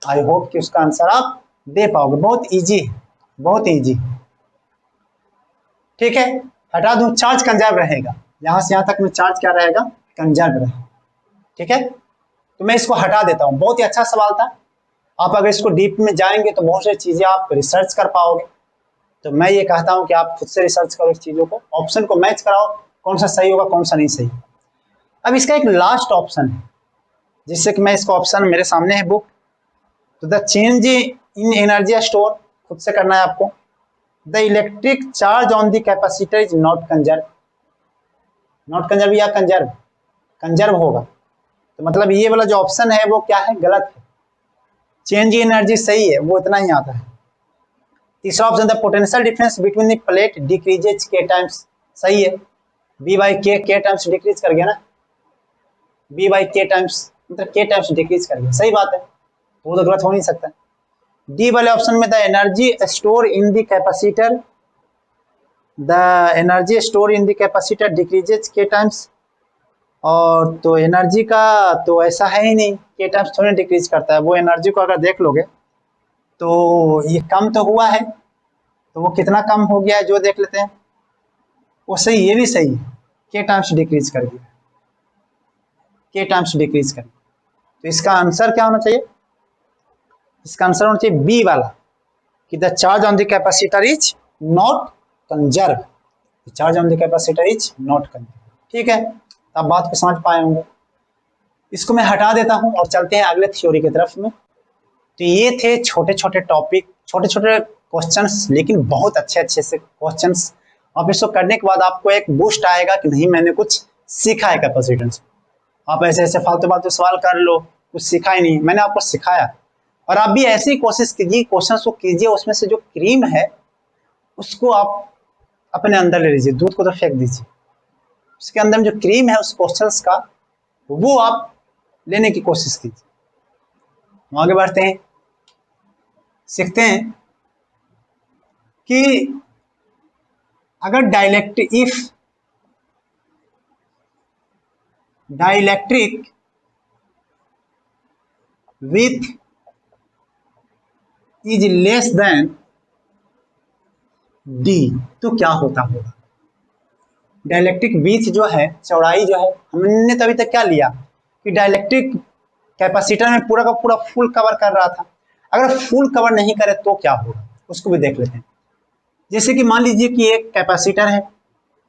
आई होप कि उसका आंसर आप दे पाओगे। बहुत इजी है, बहुत इजी, ठीक है। हटा दूं, चार्ज कंजर्व रहेगा, यहां से यहां तक में चार्ज क्या रहेगा, कंजर्व रहेगा, ठीक है। तो मैं इसको हटा देता हूं। बहुत ही अच्छा सवाल था, आप अगर इसको डीप में जाएंगे तो बहुत सारी चीजें आप रिसर्च कर पाओगे। तो मैं ये कहता हूं कि आप खुद से रिसर्च करो इस चीजों को, ऑप्शन को मैच कराओ, कौन सा सही होगा कौन सा नहीं सही। अब इसका एक लास्ट ऑप्शन है, जिससे कि मैं इसका ऑप्शन मेरे सामने है बुक। तो the change in energy store, खुद से करना है आपको। The electric charge on the capacitor is not conserve, not conserve या कंजर्व, कंजर्व होगा। तो मतलब ये वाला जो ऑप्शन है वो क्या है, गलत है। चेंज इन एनर्जी सही है, वो इतना ही आता है। तीसरा option the potential difference between the plate decreases के टाइम्स, सही है। बी बाई के टाइम्स डिक्रीज कर गया ना, बी बाई के टाइम्स मतलब के टाइम्स डिक्रीज कर गया, सही बात है, वो तो गलत हो नहीं सकता। डी वाले ऑप्शन में the energy store in the capacitor, the energy store in the capacitor decreases के टाइम्स, और तो एनर्जी का तो ऐसा है ही नहीं, के टाइम्स थोड़ी डिक्रीज करता है। वो एनर्जी को अगर देख लोगे तो ये कम तो हुआ है, तो वो कितना कम हो गया है जो देख लेते हैं। वो सही, ये भी सही है, के टाइम्स डिक्रीज कर गया, के टाइम्स डिक्रीज कर गया। तो इसका आंसर क्या होना चाहिए, इसका आंसर होना चाहिए बी वाला, कि the charge on the capacitor is not conserve, charge on the capacitor is not conserve, ठीक है। आप बात को समझ पाए होंगे। इसको मैं हटा देता हूं और चलते हैं अगले थ्योरी की तरफ में। तो ये थे छोटे छोटे टॉपिक, छोटे छोटे क्वेश्चंस, लेकिन बहुत अच्छे अच्छे से क्वेश्चंस। अब इसको करने के बाद आपको एक बूस्ट आएगा कि नहीं मैंने कुछ सीखा है कैपेसिटेंस। आप ऐसे ऐसे फालतू सवाल कर लो, कुछ सीखा ही नहीं, मैंने आपको सिखाया। और आप भी ऐसी कोशिश कीजिए, क्वेश्चंस को कीजिए, उसमें से जो क्रीम है उसको आप अपने अंदर ले लीजिए, दूध को तो फेंक दीजिए, उसके अंदर जो क्रीम है उस क्वेश्चंस का वो आप लेने की कोशिश कीजिए। हम आगे बढ़ते हैं, सीखते हैं कि अगर dielectric, if dielectric with is less than D तो क्या होता होगा। डाइलेक्ट्रिक विथ जो है, चौड़ाई जो है, हमने तो अभी तक क्या लिया कि डाइलेक्ट्रिक कैपेसिटर में पूरा का पूरा फुल कवर कर रहा था। अगर फुल कवर नहीं करे तो क्या होगा, उसको भी देख लेते हैं। जैसे कि मान लीजिए कि एक कैपेसिटर है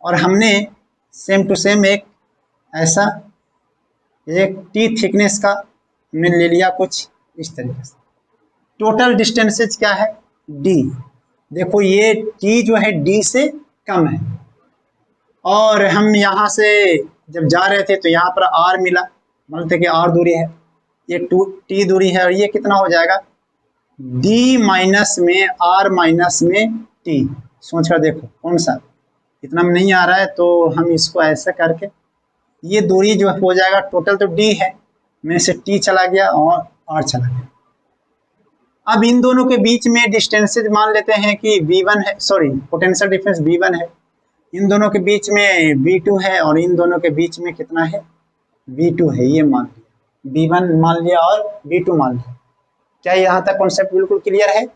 और हमने सेम टू सेम एक ऐसा एक टी थिकनेस का हमने ले लिया कुछ इस तरीके से, टोटल डिस्टेंसेज क्या है, d। देखो ये t जो है d से कम है, और हम यहाँ से जब जा रहे थे तो यहाँ पर r मिला, मानते कि r दूरी है, ये t दूरी है, और ये कितना हो जाएगा d माइनस में r माइनस में t। सोच कर देखो कौन सा, इतना में नहीं आ रहा है तो हम इसको ऐसे करके, ये दूरी जो हो जाएगा टोटल तो d है, में से t चला गया और r चला गया। अब इन दोनों के बीच में डिस्टेंसेज मान लेते हैं कि v1 है, सॉरी पोटेंशियल डिफरेंस v1 है, इन दोनों के बीच में v2 है, और इन दोनों के बीच में कितना है, v2 है, ये मान लिया, v1 मान लिया और v2 मान लिया। क्या यहाँ तक कॉन्सेप्ट बिल्कुल क्लियर है?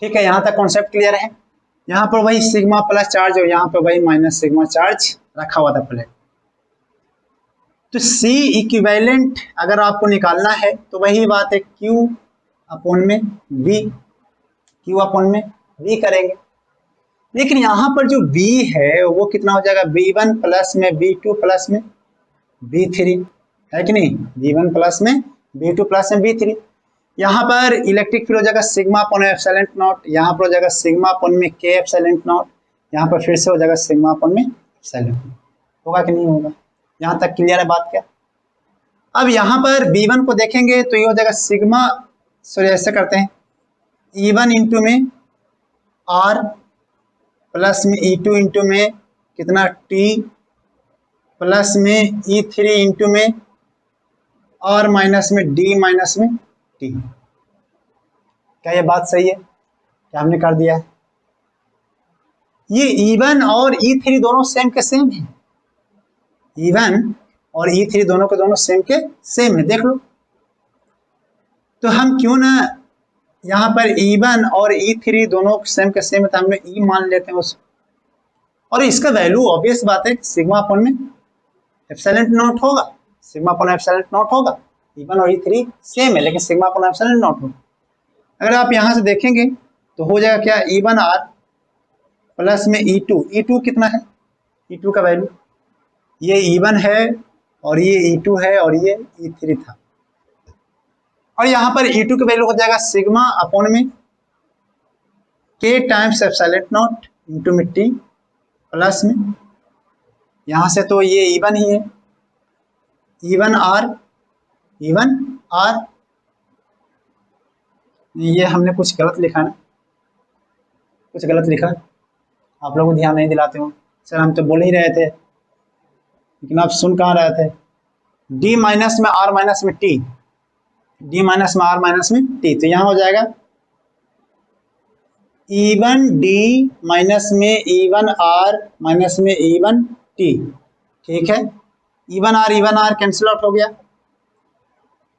ठीक है, यहाँ तक कॉन्सेप्ट क्लियर है। यहाँ पर वही सिग्मा प्लस चार्ज और यहाँ पर वही माइनस सिग्मा चार्ज रखा हुआ था प्लेट। तो C इक्विवेलेंट अगर आपको निकालना है तो वही बात है, Q अपॉन में V, Q अपॉन में V करेंगे। लेकिन यहाँ पर जो V है वो कितना हो जाएगा, V1 प्लस में V2 प्लस में V3, है कि नहीं, V1 प्लस में V2 प्लस में V3। यहाँ पर इलेक्ट्रिक फील्ड हो जाएगा सिग्मा अपॉन एप्सिलॉन नॉट, यहाँ पर हो जाएगा सिग्मा अपॉन में K एप्सिलॉन नॉट, यहाँ पर फिर से हो जाएगा सिग्मा अपॉन में एप्सिलॉन। होगा कि नहीं होगा? यहाँ तक क्लियर है बात क्या? अब यहाँ पर V1 को देखेंगे तो ये हो जाएगा सिग्मा, सॉरी ऐसे करते हैं, E1 इंटू में R प्लस में E2 इंटू में कितना T प्लस में E3 इंटू में R माइनस में D माइनस में T। क्या ये बात सही है? क्या हमने कर दिया है? ये E1 और E3 दोनों सेम के सेम है, E1 और E3 दोनों के दोनों सेम के सेम है, देख लो। तो हम क्यों ना यहाँ पर E1 और E3 दोनों सेम के सेम है तो हम लोग E मान लेते हैं उसको, और इसका वैल्यू ऑब्वियस बात है सिग्मा अपॉन में एप्सिलॉन नॉट होगा, सिग्मा अपॉन एप्सिलॉन नॉट होगा। E1 और E3 सेम है लेकिन सिग्मा अपॉन एप्सिलॉन नॉट होगा। अगर आप यहाँ से देखेंगे तो हो जाएगा क्या, E1R प्लस में E2 कितना है, E2 का वैल्यू, ये E1 है और ये E2 है और ये E3 था, और यहाँ पर E2 की वैल्यू हो जाएगा सिग्मा अपॉन में K times epsilon not into में T प्लस में, यहाँ से तो ये E1 ही है, E1R ये हमने कुछ गलत लिखा ना, कुछ गलत लिखा, आप लोग ध्यान नहीं दिलाते हो। सर हम तो बोल ही रहे थे लेकिन आप सुन कहाँ रहे थे। D माइनस में R माइनस में T, D माइनस में R माइनस में T, तो यहाँ हो जाएगा E1D माइनस में E1R माइनस में E1T। ठीक है, E1R कैंसिल आउट हो गया,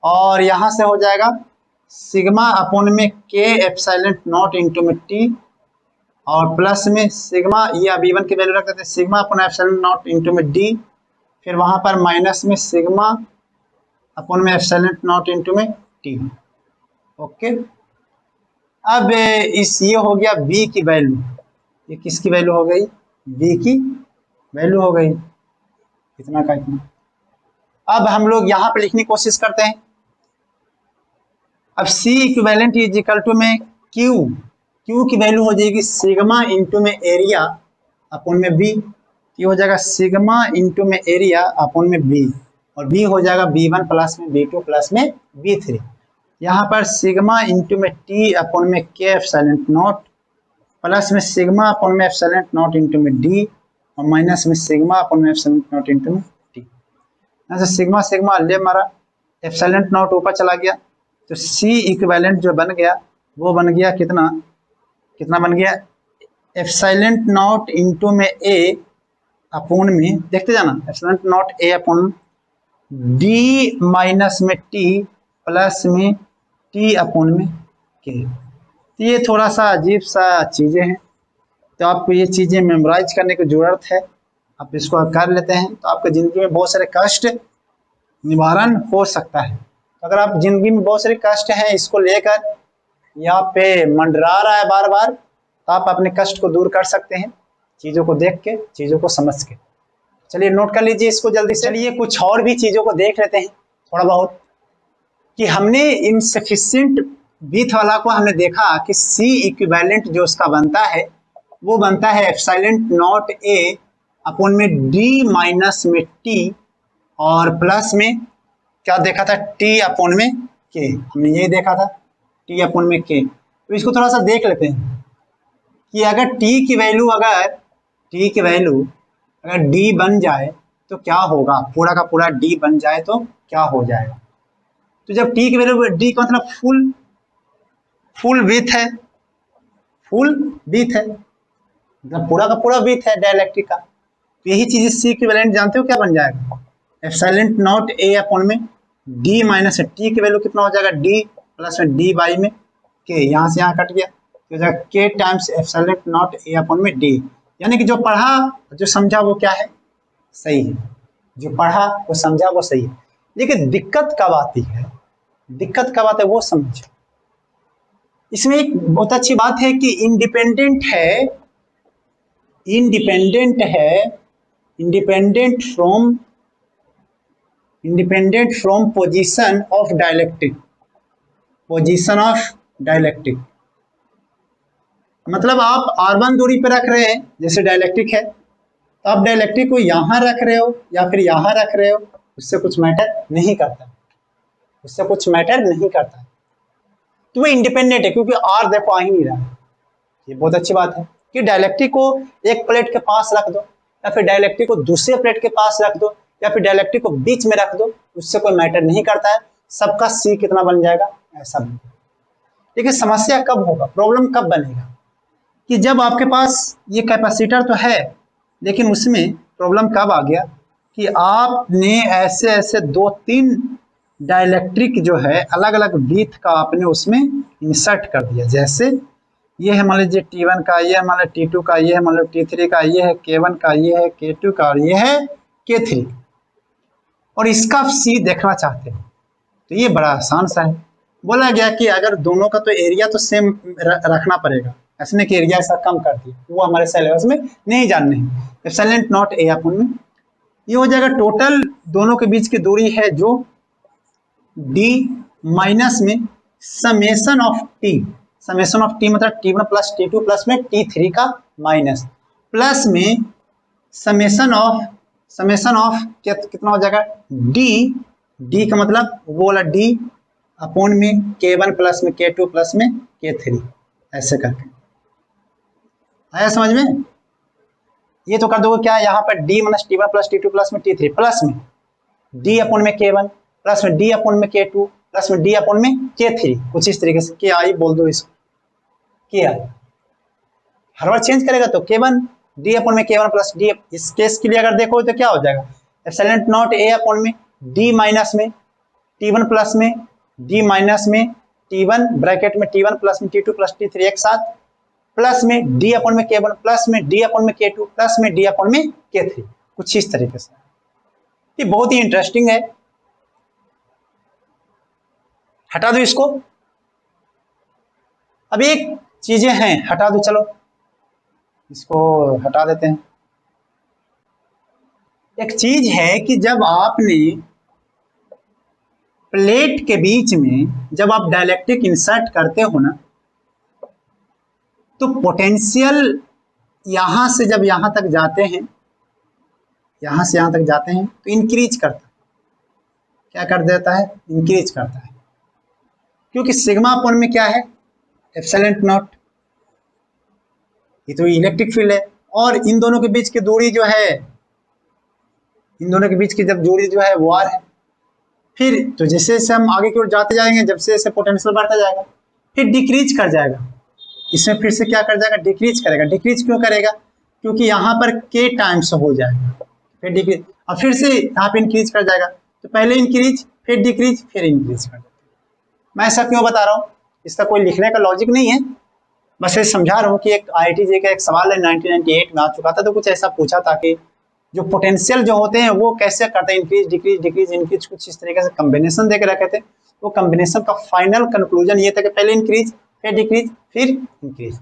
और यहाँ से हो जाएगा सिग्मा अपॉन में K एप्सिलॉन नॉट इंटू में T, और प्लस में सिग्मा, ये अब E1 की वैल्यू रख देते हैं, sigma upon epsilon not into में D, फिर वहाँ पर माइनस में सिग्मा अपॉन में एप्सिलॉन नॉट इंटू में T। ओके, अब इस ये हो गया V की वैल्यू, ये किसकी वैल्यू हो गई, V की वैल्यू हो गई, इतना का इतना। अब हम लोग यहाँ पे लिखने की कोशिश करते हैं। अब C equivalent is equal to में Q की वैल्यू हो जाएगी सिग्मा इंटू में एरिया अपॉन में V, ये हो जाएगा सिग्मा इंटू में एरिया अपॉन में V, और V हो जाएगा V1 प्लस में V2 प्लस में V3। यहाँ पर सिग्मा इंटू में T अपॉन में K एप्सिलॉन नॉट प्लस में सिग्मा अपॉन में एप्सिलॉन नॉट इंटू में D, और माइनस में सिग्मा अपॉन में एप्सिलॉन नॉट इंटू में T। यहाँ से सिग्मा सिग्मा ले मारा, एप्सिलॉन नॉट ऊपर चला गया, तो C इक्विवेलेंट जो बन गया वो बन गया कितना बन गया, एप्सिलॉन नॉट इंटू में A अपॉन में, देखते जाना, epsilon not A upon D minus में T प्लस में T अपॉन में K। तो ये थोड़ा सा अजीब सा चीज़ें हैं, तो आपको ये चीज़ें मेमोराइज करने की ज़रूरत है। आप इसको कर लेते हैं तो आपके ज़िंदगी में बहुत सारे कष्ट निवारण हो सकता है। अगर आप जिंदगी में बहुत सारे कष्ट हैं, इसको लेकर यहाँ पे मंडरा रहा है बार बार, तो आप अपने कष्ट को दूर कर सकते हैं चीज़ों को देख के, चीज़ों को समझ के। चलिए नोट कर लीजिए इसको जल्दी से। चलिए कुछ और भी चीज़ों को देख लेते हैं थोड़ा बहुत, कि हमने इनसफिशिएंट विथ वाला को हमने देखा कि C इक्विवेलेंट जो उसका बनता है वो बनता है एप्सिलॉन नॉट A अपॉन में D माइनस में T और प्लस में क्या देखा था, T अपॉन में K। हमने यही देखा था, T अपॉन में K। तो इसको थोड़ा सा देख लेते हैं कि अगर T की वैल्यू अगर D बन जाए तो क्या होगा, पूरा का पूरा D बन जाए तो क्या हो जाएगा। तो जब T की वैल्यू D का मतलब फुल विथ है, मतलब पूरा का पूरा विथ है डाइलेक्ट्रिक का। तो यही चीज C इक्विवेलेंट जानते हो क्या बन जाएगा, एप्सिलॉन नॉट A अपॉन में D माइनस T की वैल्यू कितना हो जाएगा, D प्लस में D बाई में K, यहाँ से यहाँ कट गया तो जाएगा K times epsilon not A upon में D। यानी कि जो पढ़ा जो समझा वो क्या है, सही है, जो पढ़ा वो समझा वो सही है। लेकिन दिक्कत कब आती है वो समझो। इसमें एक बहुत अच्छी बात है कि independent from position of dielectric. मतलब आप R1 दूरी पर रख रहे हैं, जैसे डाइलेक्ट्रिक है, तो आप डाइलेक्ट्रिक को यहाँ रख रहे हो या फिर यहाँ रख रहे हो, उससे कुछ मैटर नहीं करता, तो वो इंडिपेंडेंट है, क्योंकि R देखो आ ही नहीं रहा है। ये बहुत अच्छी बात है कि डाइलेक्ट्रिक को एक प्लेट के पास रख दो या फिर डाइलेक्ट्रिक को दूसरे प्लेट के पास रख दो या फिर डाइलेक्ट्रिक को बीच में रख दो, उससे कोई मैटर नहीं करता है, सबका C कितना बन जाएगा, ऐसा बन जाएगा। लेकिन समस्या कब होगा, प्रॉब्लम कब बनेगा, कि जब आपके पास ये कैपेसिटर तो है, लेकिन उसमें प्रॉब्लम कब आ गया कि आपने ऐसे 2-3 डाइलेक्ट्रिक जो है अलग अलग विथ का आपने उसमें इंसर्ट कर दिया। जैसे ये है मान लीजिए T1 का, ये है मान लीजिए T2 का, ये है मान लीजिए T3 का, ये है K1 का, ये है K2 का और ये है K3, और इसका C देखना चाहते हैं तो ये बड़ा आसान सा है। बोला गया कि अगर दोनों का तो एरिया तो सेम रखना पड़ेगा, ऐसे नहीं कि एरिया ऐसा कम कर दिया, वो हमारे सिलेबस में नहीं जानने हैं। एप्सिलॉन नॉट A अपॉन में ये हो जाएगा टोटल दोनों के बीच की दूरी है जो D माइनस में समेशन ऑफ T मतलब T1 प्लस T2 प्लस में T3 का माइनस, प्लस में समेशन ऑफ कितना हो जाएगा, D का मतलब वो वाला D अपॉन में K1 प्लस में K2 प्लस में K3, ऐसे करके आया समझ में। ये तो कर दोगे क्या, यहाँ पर D minus T1 plus T2 plus में T3 प्लस में D अपॉन में K1 प्लस में D अपॉन में K2 प्लस में D अपॉन में K3, कुछ इस तरीके से KI बोल दो इसको, KI हर बार चेंज करेगा तो K1 D अपॉन में K1 प्लस D। इस केस के लिए अगर देखो तो क्या हो जाएगा, एप्सिलॉन नॉट A अपॉन में D माइनस में T1 प्लस में D माइनस में T1 ब्रैकेट में T1 प्लस में T2 प्लस T3 एक साथ, प्लस में D अपॉन में K1 प्लस में D अपॉन में K2 प्लस में D अपॉन में K3, कुछ इस तरीके से। ये बहुत ही इंटरेस्टिंग है। हटा दो इसको, अब एक चीजें हैं हटा दो, चलो इसको हटा देते हैं। एक चीज है कि जब आपने प्लेट के बीच में जब आप डाइलेक्ट्रिक इंसर्ट करते हो ना, तो पोटेंशियल यहां से जब यहां तक जाते हैं, यहां से यहां तक जाते हैं तो इंक्रीज करता है, क्या कर देता है, इंक्रीज करता है, क्योंकि सिग्मा अपॉन में क्या है, एप्सिलॉन नॉट, ये तो इलेक्ट्रिक फील्ड है, और इन दोनों के बीच की दूरी जो है, इन दोनों के बीच की जब दूरी जो है वो आर है। फिर तो जैसे जैसे हम आगे की ओर जाते जाएंगे, जब से जैसे पोटेंशियल बढ़ता जाएगा, फिर डिक्रीज कर जाएगा, इसमें फिर से क्या कर जाएगा, डिक्रीज करेगा। डिक्रीज क्यों करेगा, क्योंकि यहाँ पर K टाइम्स हो जाएगा, फिर डिक्रीज और फिर से यहाँ पे इंक्रीज कर जाएगा। तो पहले इंक्रीज फिर डिक्रीज फिर इंक्रीज कर जाएगा। मैं ऐसा क्यों बता रहा हूँ, इसका कोई लिखने का लॉजिक नहीं है, बस ये समझा रहा हूँ कि एक IIT जी का एक सवाल है 1998 में आ चुका था, तो कुछ ऐसा पूछा था कि जो पोटेंशियल जो होते हैं वो कैसे करते हैं, इंक्रीज डिक्रीज डिक्रीज इंक्रीज, कुछ इस तरीके से कॉम्बिनेशन दे के रखे थे, वो कॉम्बिनेशन का फाइनल कंक्लूजन ये था कि पहले इंक्रीज, फिर डिक्रीज, फिर इंक्रीज।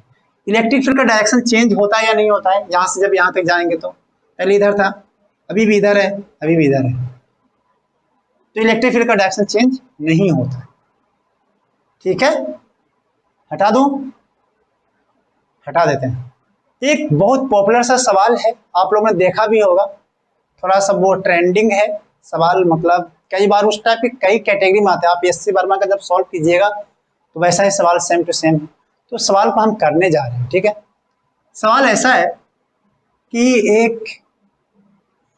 इलेक्ट्रिक फील्ड का डायरेक्शन चेंज होता है या नहीं होता है? यहाँ से जब यहाँ तक जाएंगे तो पहले इधर था, अभी भी इधर है, अभी भी इधर है, तो इलेक्ट्रिक फील्ड का डायरेक्शन चेंज नहीं होता। ठीक है, हटा दूं? हटा देते हैं। एक बहुत पॉपुलर सा सवाल है, आप लोगों ने देखा भी होगा, थोड़ा सा वो ट्रेंडिंग है सवाल, मतलब कई बार उस टाइप के कई कैटेगरी में आते हैं। आप एससी वर्मा का जब सॉल्व कीजिएगा तो वैसा ही सवाल सेम टू सेम, तो सवाल को हम करने जा रहे हैं। ठीक है, सवाल ऐसा है कि एक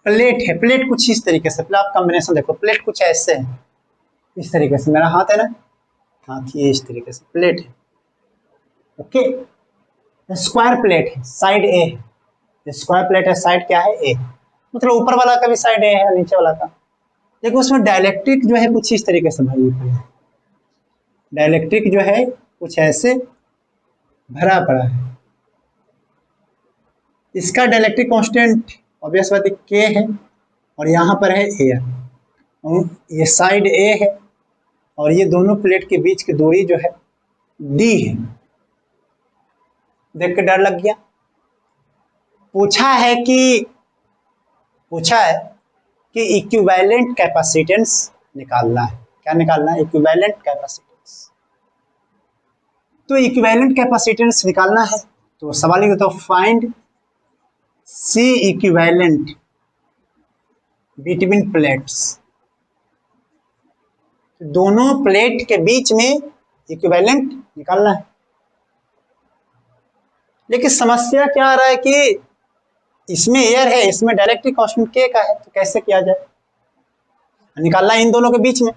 प्लेट है, प्लेट कुछ इस तरीके से, पहले आप कॉम्बिनेशन देखो, प्लेट कुछ ऐसे है, इस तरीके से, मेरा हाथ है ना, हाथ ये इस तरीके से प्लेट है। ओके, स्क्वायर प्लेट है, साइड ए है, स्क्वायर प्लेट है, साइड क्या है? ए, मतलब ऊपर वाला का भी साइड ए है, नीचे वाला का। देखो उसमें डायलेक्ट्रिक जो है कुछ इस तरीके से भरी पड़ी है, डायलेक्ट्रिक जो है कुछ ऐसे भरा पड़ा है। इसका डायलेक्ट्रिक कांस्टेंट ऑब्वियस बात है के है, और यहाँ पर है एयर, और ये साइड ए है, और ये दोनों प्लेट के बीच की दूरी जो है डी है। देख के डर लग गया? पूछा है कि इक्विवेलेंट कैपेसिटेंस निकालना है। क्या निकालना है? Equivalent capacitance. तो इक्विवेलेंट कैपेसिटेंस निकालना है तो सवाल लिख दो, find C equivalent between plates. दोनों प्लेट के बीच में इक्विवेलेंट निकालना है। लेकिन समस्या क्या आ रहा है कि इसमें एयर है, इसमें डायरेक्ट्रिक कांस्टेंट के का है, तो कैसे किया जाए? निकालना है इन दोनों के बीच में।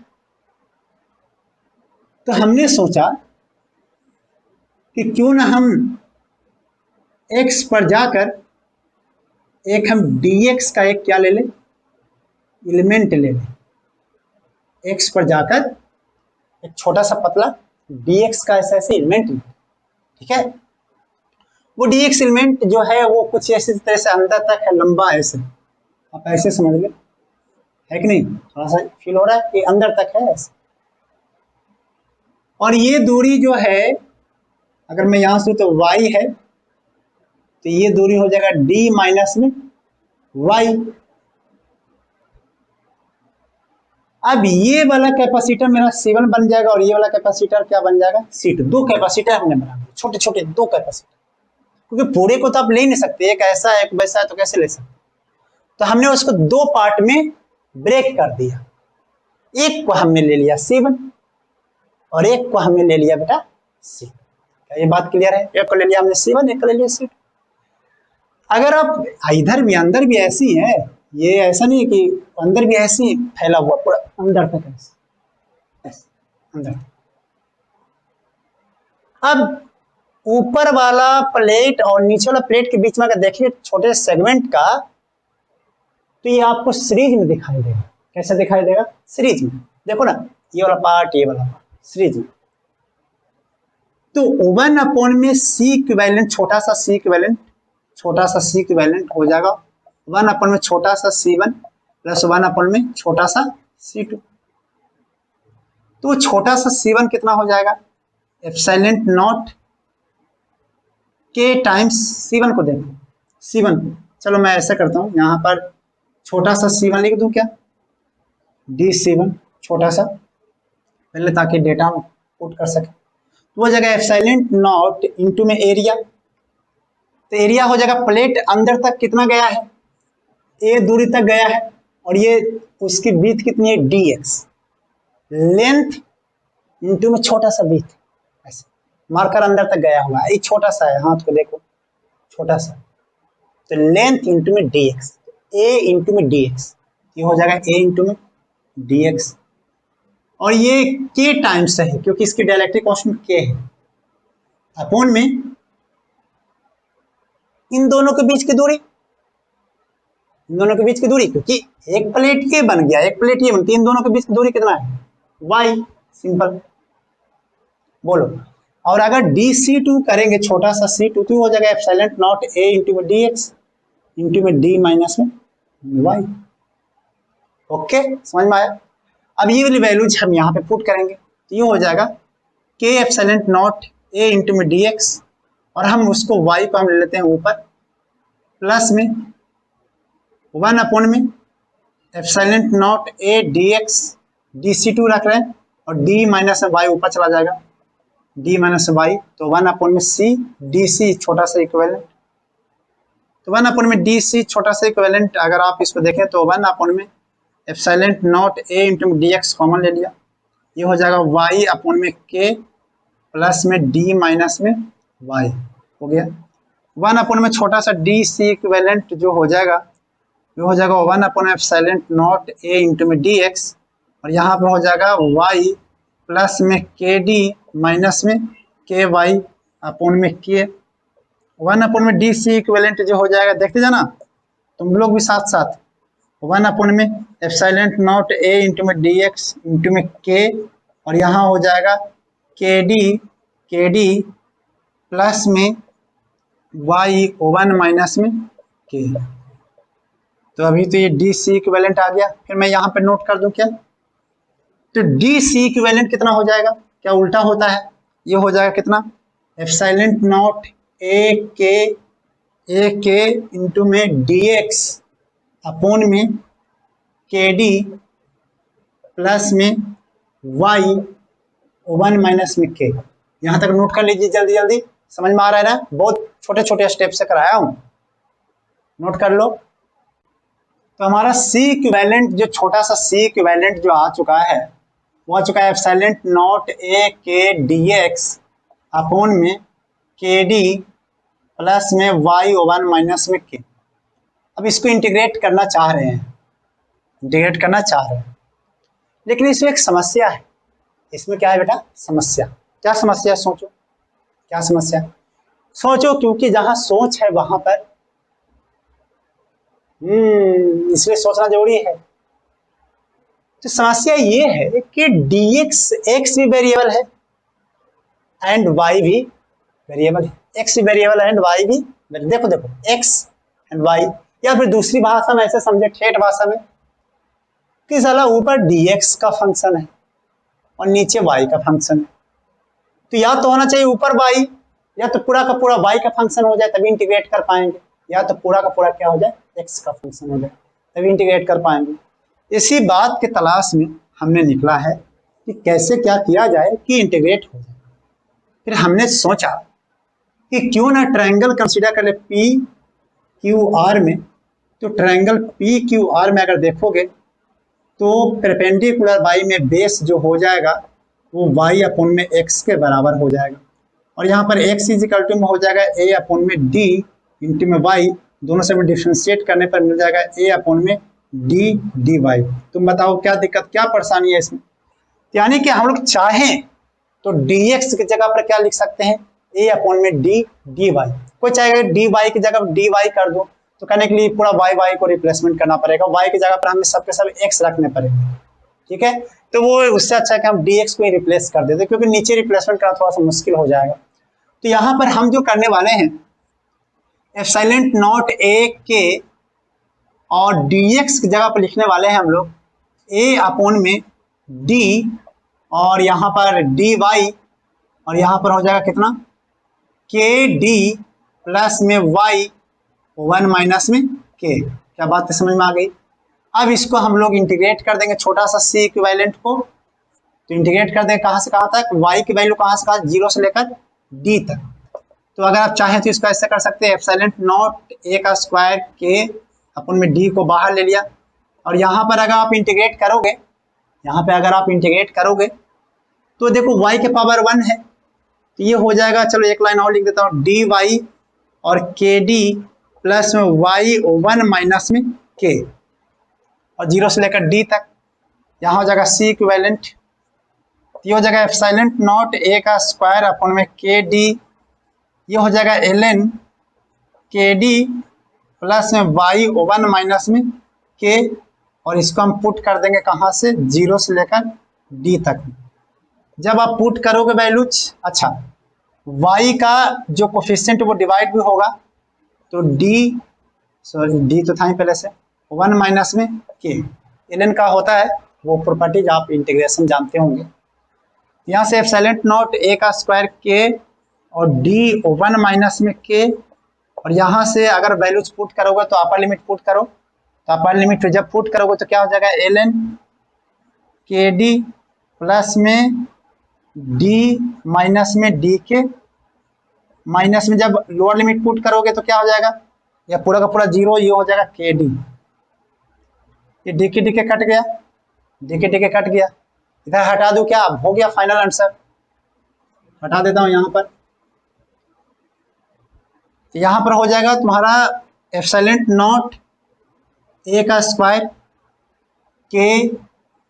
तो हमने सोचा कि क्यों ना हम x पर जाकर एक हम dx का एक क्या ले लें, एलिमेंट ले लें। x पर जाकर एक छोटा सा पतला dx का ऐसा ऐसे एलिमेंट ले। ठीक है, वो dx एलिमेंट जो है वो कुछ ऐसी तरह से अंदर तक है, लंबा ऐसे, आप ऐसे समझ ले, है कि नहीं? थोड़ा सा फील हो रहा है कि अंदर तक है ऐसे। और ये दूरी जो है, अगर मैं यहां से तो y है, तो ये दूरी हो जाएगा d माइनस में y। अब ये वाला कैपेसिटर मेरा C1 बन जाएगा, और ये वाला कैपेसिटर क्या बन जाएगा? C2। दो कैपेसिटर हमने बना, छोटे छोटे दो कैपेसिटर, क्योंकि पूरे को तो आप ले नहीं सकते, एक ऐसा है एक वैसा है, तो कैसे ले सकते? तो हमने उसको दो पार्ट में ब्रेक कर दिया। एक को हमने ले लिया C1 और एक को हमने ले लिया बेटा C। क्या ये बात क्लियर है? एक को ले लिया हमने C1, एक को ले लिया C2। अगर आप इधर भी अंदर भी ऐसी है, ये ऐसा नहीं कि अंदर भी ऐसी फैला हुआ पूरा अंदर तक ऐसे अंदर। अब ऊपर वाला प्लेट और नीचे वाला प्लेट के बीच में अगर देखिए छोटे सेगमेंट का, तो ये आपको सीरीज में दिखाई देगा। कैसे दिखाई देगा? सीरीज में। देखो ना, ये वाला पार्ट, ये वाला पार्ट सीरीज में। तो 1 अपॉन में C इक्विवेलेंट, छोटा सा C इक्विवेलेंट, छोटा सा C इक्विवेलेंट हो जाएगा 1 अपॉन में छोटा सा C1 प्लस 1 अपॉन में छोटा सा C2। तो छोटा सा C1 कितना हो जाएगा? एप्सिलॉन नॉट के टाइम्स C1 को देखो, C1 को, चलो मैं ऐसा करता हूं, यहां पर छोटा सा C1 लिख दूं क्या, dC1 छोटा सा पहले, ताकि डेटा पुट कर सके। तो वो जगह एप्सिलॉन नॉट इनटू में एरिया, तो एरिया हो जाएगा प्लेट अंदर तक कितना गया है, ए दूरी तक गया है, और ये उसकी बीथ कितनी है, dx, लेंथ इनटू में छोटा सा बीथ, ऐसे मार्कर अंदर तक गया होगा, ये छोटा सा है, हाथ को देखो छोटा सा, तो लेंथ इनटू में dx, a इंटू में dx, ये हो जाएगा a इंटू में dx, और ये k टाइम्स है क्योंकि इसकी डायलेक्ट्रिक कांस्टेंट k है, अपॉन में इन दोनों के बीच की दूरी, इन दोनों के बीच की दूरी, क्योंकि एक प्लेट ये बन गया, एक प्लेट ये बनती है, इन दोनों के बीच की दूरी कितना है, y, सिंपल बोलो। और अगर dC2 करेंगे, छोटा सा C2, तो हो जाएगा एप्सिलॉन नॉट a इंटू में dx इंटू में d माइनस में y। ओके, समझ में आया? अब ये वाली वैल्यूज हम यहाँ पे पुट करेंगे तो ये हो जाएगा के एप्सिलॉन नॉट ए इंटू में डी एक्स, और हम उसको वाई को हम ले लेते हैं ऊपर प्लस में 1 में epsilon naught A d x, d C two रख रहे हैं और डी माइनस में वाई ऊपर चला जाएगा, डी माइनस वाई, तो 1 में सी डी सी छोटा सा इक्विवेलेंट, तो 1 में डी सी छोटा सा इक्विवेलेंट अगर आप इसको देखें तो 1 में एप्सिलॉन नॉट ए इंटू डी एक्स कॉमन ले लिया, ये हो जाएगा वाई अपॉन में के प्लस में डी माइनस में वाई हो गया। 1 में छोटा सा डी सी इक्विवेलेंट जो हो जाएगा, ये हो जाएगा 1 एप्सिलॉन नॉट ए इंटू में डी एक्स, और यहाँ पर हो जाएगा वाई प्लस में के डी माइनस में के वाई अपॉन में के, 1 में डी सी इक्विवेलेंट जो हो जाएगा, देखते जाना तुम लोग भी साथ साथ, 1 में एप्सिलॉन नॉट ए इंटू में डी एक्स इंटू में के, और यहाँ हो जाएगा के डी प्लस में वाई 1 माइनस में के। तो अभी तो ये डी सी इक्विवेलेंट आ गया, फिर मैं यहाँ पे नोट कर दूं क्या, तो डी सी इक्विवेलेंट कितना हो जाएगा, क्या उल्टा होता है, ये हो जाएगा कितना एप्सिलॉन नॉट ए के इंटू में डी एक्स अपॉन में के डी प्लस में वाई 1 माइनस में के। यहाँ तक नोट कर लीजिए जल्दी जल्दी, समझ में आ रहा है ना, बहुत छोटे छोटे स्टेप से कराया हूँ, नोट कर लो। तो हमारा सी इक्विवेलेंट जो छोटा सा सी इक्विवेलेंट जो आ चुका है वो आ चुका है एप्सिलॉन नॉट ए के डी एक्स अपॉन में के डी प्लस में वाई 1 माइनस में के। अब इसको इंटीग्रेट करना चाह रहे हैं, लेकिन इसमें एक समस्या है। इसमें क्या है बेटा, समस्या, क्या समस्या, सोचो क्या समस्या, सोचो, क्योंकि जहां सोच है वहां पर इसलिए सोचना जरूरी है। तो समस्या ये है कि dx x भी वेरिएबल है एंड y भी वेरिएबल है, x भी वेरिएबल है एंड y भी, देखो x एंड y, या फिर दूसरी भाषा में ऐसे समझे, ठेठ भाषा में, कि साला ऊपर dx का फंक्शन है और नीचे y का फंक्शन है, तो या तो होना चाहिए ऊपर y, या तो पूरा का पूरा y का फंक्शन हो जाए तभी इंटीग्रेट कर पाएंगे, या तो पूरा का पूरा क्या हो जाए, x का फंक्शन हो जाए तभी इंटीग्रेट कर पाएंगे। इसी बात के तलाश में हमने निकला है कि कैसे क्या किया जाए कि इंटीग्रेट हो जाए। फिर हमने सोचा कि क्यों ना ट्रायंगल कंसीडर कर ले पी क्यू आर में। तो ट्रायंगल पी क्यू आर में अगर देखोगे तो परपेंडिकुलर वाई में बेस जो हो जाएगा वो वाई अपॉन में एक्स के बराबर हो जाएगा, और यहाँ पर एक्स इज इक्वल टू में हो जाएगा ए अपॉन में डी इंटू में वाई, दोनों से में डिफ्रेंशिएट करने पर मिल जाएगा ए अपॉन में डी डी वाई। तुम बताओ क्या दिक्कत, क्या परेशानी है इसमें। यानी कि हम लोग चाहें तो डी एक्स की जगह पर क्या लिख सकते हैं, ए अपॉन में डी डी वाई। कोई चाहेगा डी वाई की जगह डी वाई कर दो, तो करने के लिए पूरा वाई वाई को रिप्लेसमेंट करना पड़ेगा, वाई की जगह पर हमें सबके सब एक्स रखने पड़ेगा, ठीक है। तो वो उससे अच्छा है कि हम डी एक्स को ही रिप्लेस कर देते, क्योंकि नीचे रिप्लेसमेंट करना थोड़ा सा मुश्किल हो जाएगा। तो यहाँ पर हम जो करने वाले हैं एप्सिलॉन नॉट ए के और dx की जगह पर लिखने वाले हैं हम लोग a अपॉन में d, और यहाँ पर dy, और यहाँ पर हो जाएगा कितना के डी प्लस में y 1 माइनस में k। क्या बात समझ में आ गई। अब इसको हम लोग इंटीग्रेट कर देंगे छोटा सा c इक्विवेलेंट को, तो इंटीग्रेट कर देंगे कहाँ से कहाँ तक, y की वैल्यू कहाँ से कहाँ, 0 से लेकर d तक। तो अगर आप चाहें तो इसको ऐसे कर सकते हैं, एप्सिलॉन नॉट ए का स्क्वायर के अपन में डी को बाहर ले लिया, और यहाँ पर अगर आप इंटीग्रेट करोगे, यहाँ पे अगर आप इंटीग्रेट करोगे तो देखो y के पावर 1 है, तो ये हो जाएगा, चलो एक लाइन और लिख देता हूँ, डी वाई और के डी प्लस में वाई 1 माइनस में के, और 0 से लेकर d तक। यहाँ हो जाएगा c इक्विवेलेंट, ये हो जाएगा एप्सिलॉन नॉट ए का स्क्वायर अपन में के डी, ये हो जाएगा ln के डी प्लस में वाई 1 माइनस में के, और इसको हम पुट कर देंगे कहाँ से, 0 से लेकर d तक। जब आप पुट करोगे वैल्यूज, अच्छा y का जो कोफिशिएंट वो डिवाइड भी होगा, तो d तो था ही पहले से 1 माइनस में k, ln का होता है वो प्रॉपर्टीज आप इंटीग्रेशन जानते होंगे। यहाँ से एप्सिलॉन नॉट ए का स्क्वायर के और डी 1 माइनस में के, और यहाँ से अगर वैल्यूज पुट करोगे तो अपर लिमिट पुट करो, तो अपर लिमिट जब पुट करोगे तो क्या हो जाएगा ln के डी प्लस में डी माइनस में डी के, माइनस में जब लोअर लिमिट पुट करोगे तो क्या हो जाएगा, यह पूरा का पूरा जीरो, ये हो जाएगा के डी, ये डी के कट गया, डी के कट गया, इधर हटा दूं क्या, अब हो गया फाइनल आंसर, हटा देता हूं यहाँ पर। यहाँ पर हो जाएगा तुम्हारा एप्सिलॉन नॉट ए का स्क्वायर के,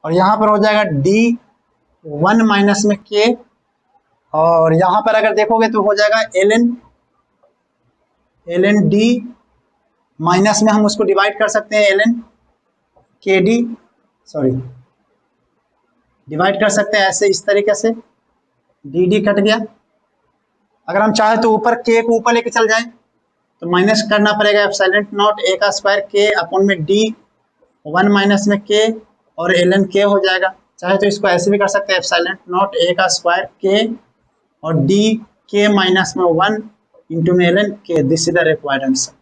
और यहाँ पर हो जाएगा डी 1 माइनस में के, और यहाँ पर अगर देखोगे तो हो जाएगा ln डी माइनस में हम उसको डिवाइड कर सकते हैं ln के डी, सॉरी डिवाइड कर सकते हैं ऐसे, इस तरीके से डी कट गया। अगर हम चाहे तो ऊपर के को ऊपर लेके चल जाए तो माइनस करना पड़ेगा एप्सिलॉन नॉट ए का स्क्वायर के अपॉन में डी 1 माइनस में के और ln के हो जाएगा। चाहे तो इसको ऐसे भी कर सकते हैं एप्सिलॉन नॉट ए का स्क्वायर के और डी के माइनस में 1 इंटू में ln के, this is the required answer.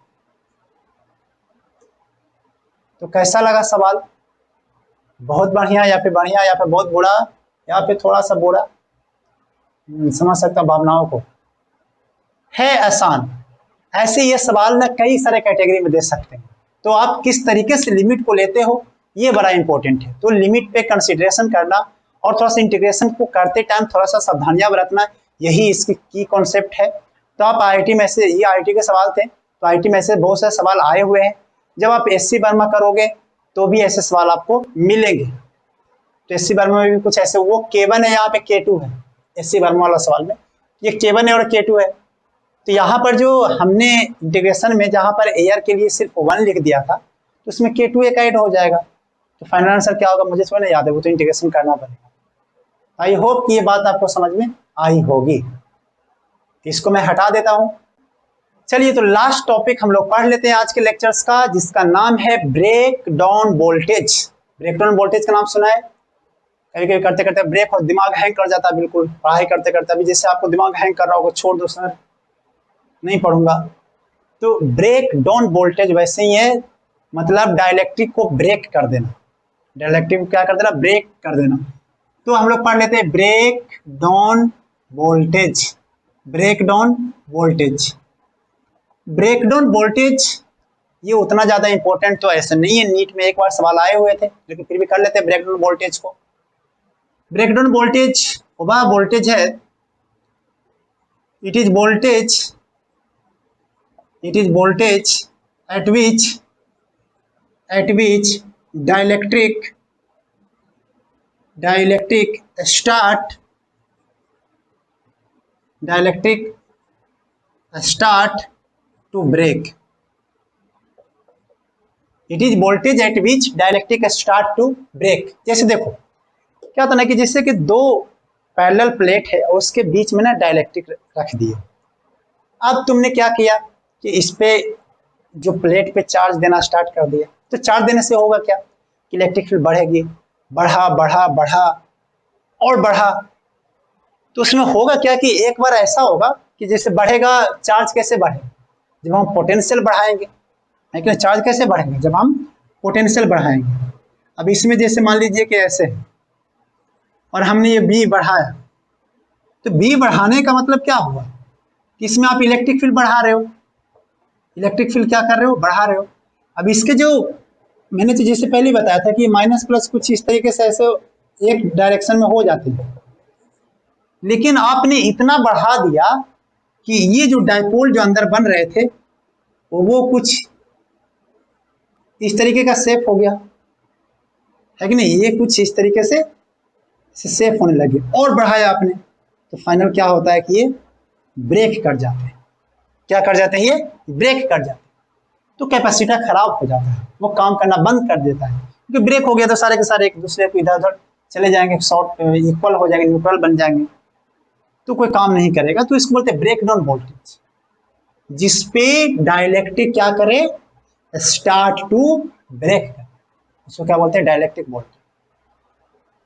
तो कैसा लगा सवाल, बहुत बढ़िया या फिर बढ़िया या फिर बहुत बुरा या फिर थोड़ा सा बुरा, समझ सकता हूँ भावनाओं को, है आसान। ऐसे ये सवाल ना कई सारे कैटेगरी में दे सकते हैं, तो आप किस तरीके से लिमिट को लेते हो ये बड़ा इंपॉर्टेंट है। तो लिमिट पे कंसिडरेशन करना और थोड़ा सा इंटीग्रेशन को करते टाइम थोड़ा सा सावधानियां बरतना, यही इसकी की कॉन्सेप्ट है। तो आप आईआईटी में से, ये आईआईटी के सवाल थे, तो आईआईटी में से बहुत सारे सवाल आए हुए हैं। जब आप एससी वर्मा करोगे तो भी ऐसे सवाल आपको मिलेंगे। तो एससी वर्मा में भी कुछ ऐसे, वो K1 है, यहाँ पे K2 है एससी वर्मा वाला सवाल में, ये K1 है और K2 है। तो यहाँ पर जो हमने इंटीग्रेशन में जहाँ पर एयर के लिए सिर्फ 1 लिख दिया था, तो उसमें K2 एक ऐड हो जाएगा। तो फाइनल आंसर क्या होगा मुझे थोड़ा याद है, वो तो इंटीग्रेशन करना पड़ेगा। आई होप कि ये बात आपको समझ में आई होगी। इसको मैं हटा देता हूँ। चलिए तो लास्ट टॉपिक हम लोग पढ़ लेते हैं आज के लेक्चर्स का, जिसका नाम है break down voltage. Break down voltage का नाम सुना है? कभी कभी करते करते ब्रेक और दिमाग हैंग कर जाता है, बिल्कुल पढ़ाई करते करते। अभी जैसे आपको दिमाग हैंग कर रहा होगा, छोड़ दो सर नहीं पढ़ूंगा। तो ब्रेक डाउन वोल्टेज वैसे ही है, मतलब डाइलेक्ट्रिक को ब्रेक कर देना। डाइलेक्ट्रिक को क्या कर देना? ब्रेक कर देना। तो हम लोग पढ़ लेते हैं break down voltage. Break down voltage, break down voltage ये उतना ज्यादा इंपॉर्टेंट तो ऐसा नहीं है, नीट में एक बार सवाल आए हुए थे, लेकिन फिर भी कर लेते हैं ब्रेक डाउन वोल्टेज को। ब्रेक डाउन वोल्टेज वह वोल्टेज है, it is voltage at which dielectric start to break. It is voltage at which dielectric start to break. जैसे देखो क्या होता है ना कि जैसे कि दो पैरेलल प्लेट है और उसके बीच में ना डाइलेक्ट्रिक रख दिए। अब तुमने क्या किया कि इस पे जो प्लेट पे चार्ज देना स्टार्ट कर दिया, तो चार्ज देने से होगा क्या कि इलेक्ट्रिक फील्ड बढ़ेगी, बढ़ा बढ़ा बढ़ा और बढ़ा। तो उसमें होगा क्या कि एक बार ऐसा होगा कि जैसे बढ़ेगा चार्ज, कैसे बढ़े? जब हम पोटेंशियल बढ़ाएंगे। लेकिन चार्ज कैसे बढ़ेंगे? जब हम पोटेंशियल बढ़ाएंगे। अब इसमें जैसे मान लीजिए कि ऐसे और हमने ये बी बढ़ाया, तो बी बढ़ाने का मतलब क्या हुआ कि इसमें आप इलेक्ट्रिक फील्ड बढ़ा रहे हो। इलेक्ट्रिक फील्ड क्या कर रहे हो? बढ़ा रहे हो। अब इसके जो मैंने तो जैसे पहले बताया था कि माइनस प्लस कुछ इस तरीके से ऐसे एक डायरेक्शन में हो जाते हैं, लेकिन आपने इतना बढ़ा दिया कि ये जो डायपोल जो अंदर बन रहे थे वो कुछ इस तरीके का शेप हो गया, है कि नहीं? ये कुछ इस तरीके से शेप होने लगे और बढ़ाया आपने, तो फाइनल क्या होता है कि ये ब्रेक कर जाते हैं। क्या कर जाते हैं? ये ब्रेक कर जाते हैं। तो कैपेसिटर खराब हो जाता है, वो काम करना बंद कर देता है, क्योंकि ब्रेक हो गया तो सारे के सारे एक दूसरे को इधर उधर चले जाएंगे, शॉर्ट इक्वल हो जाएंगे, न्यूट्रल बन जाएंगे, तो कोई काम नहीं करेगा। तो इसको बोलते हैं ब्रेक डाउन वोल्टेज, जिसपे डाइलेक्ट्रिक क्या करे? स्टार्ट टू ब्रेक करे, उसको क्या बोलते हैं? Dielectric voltage.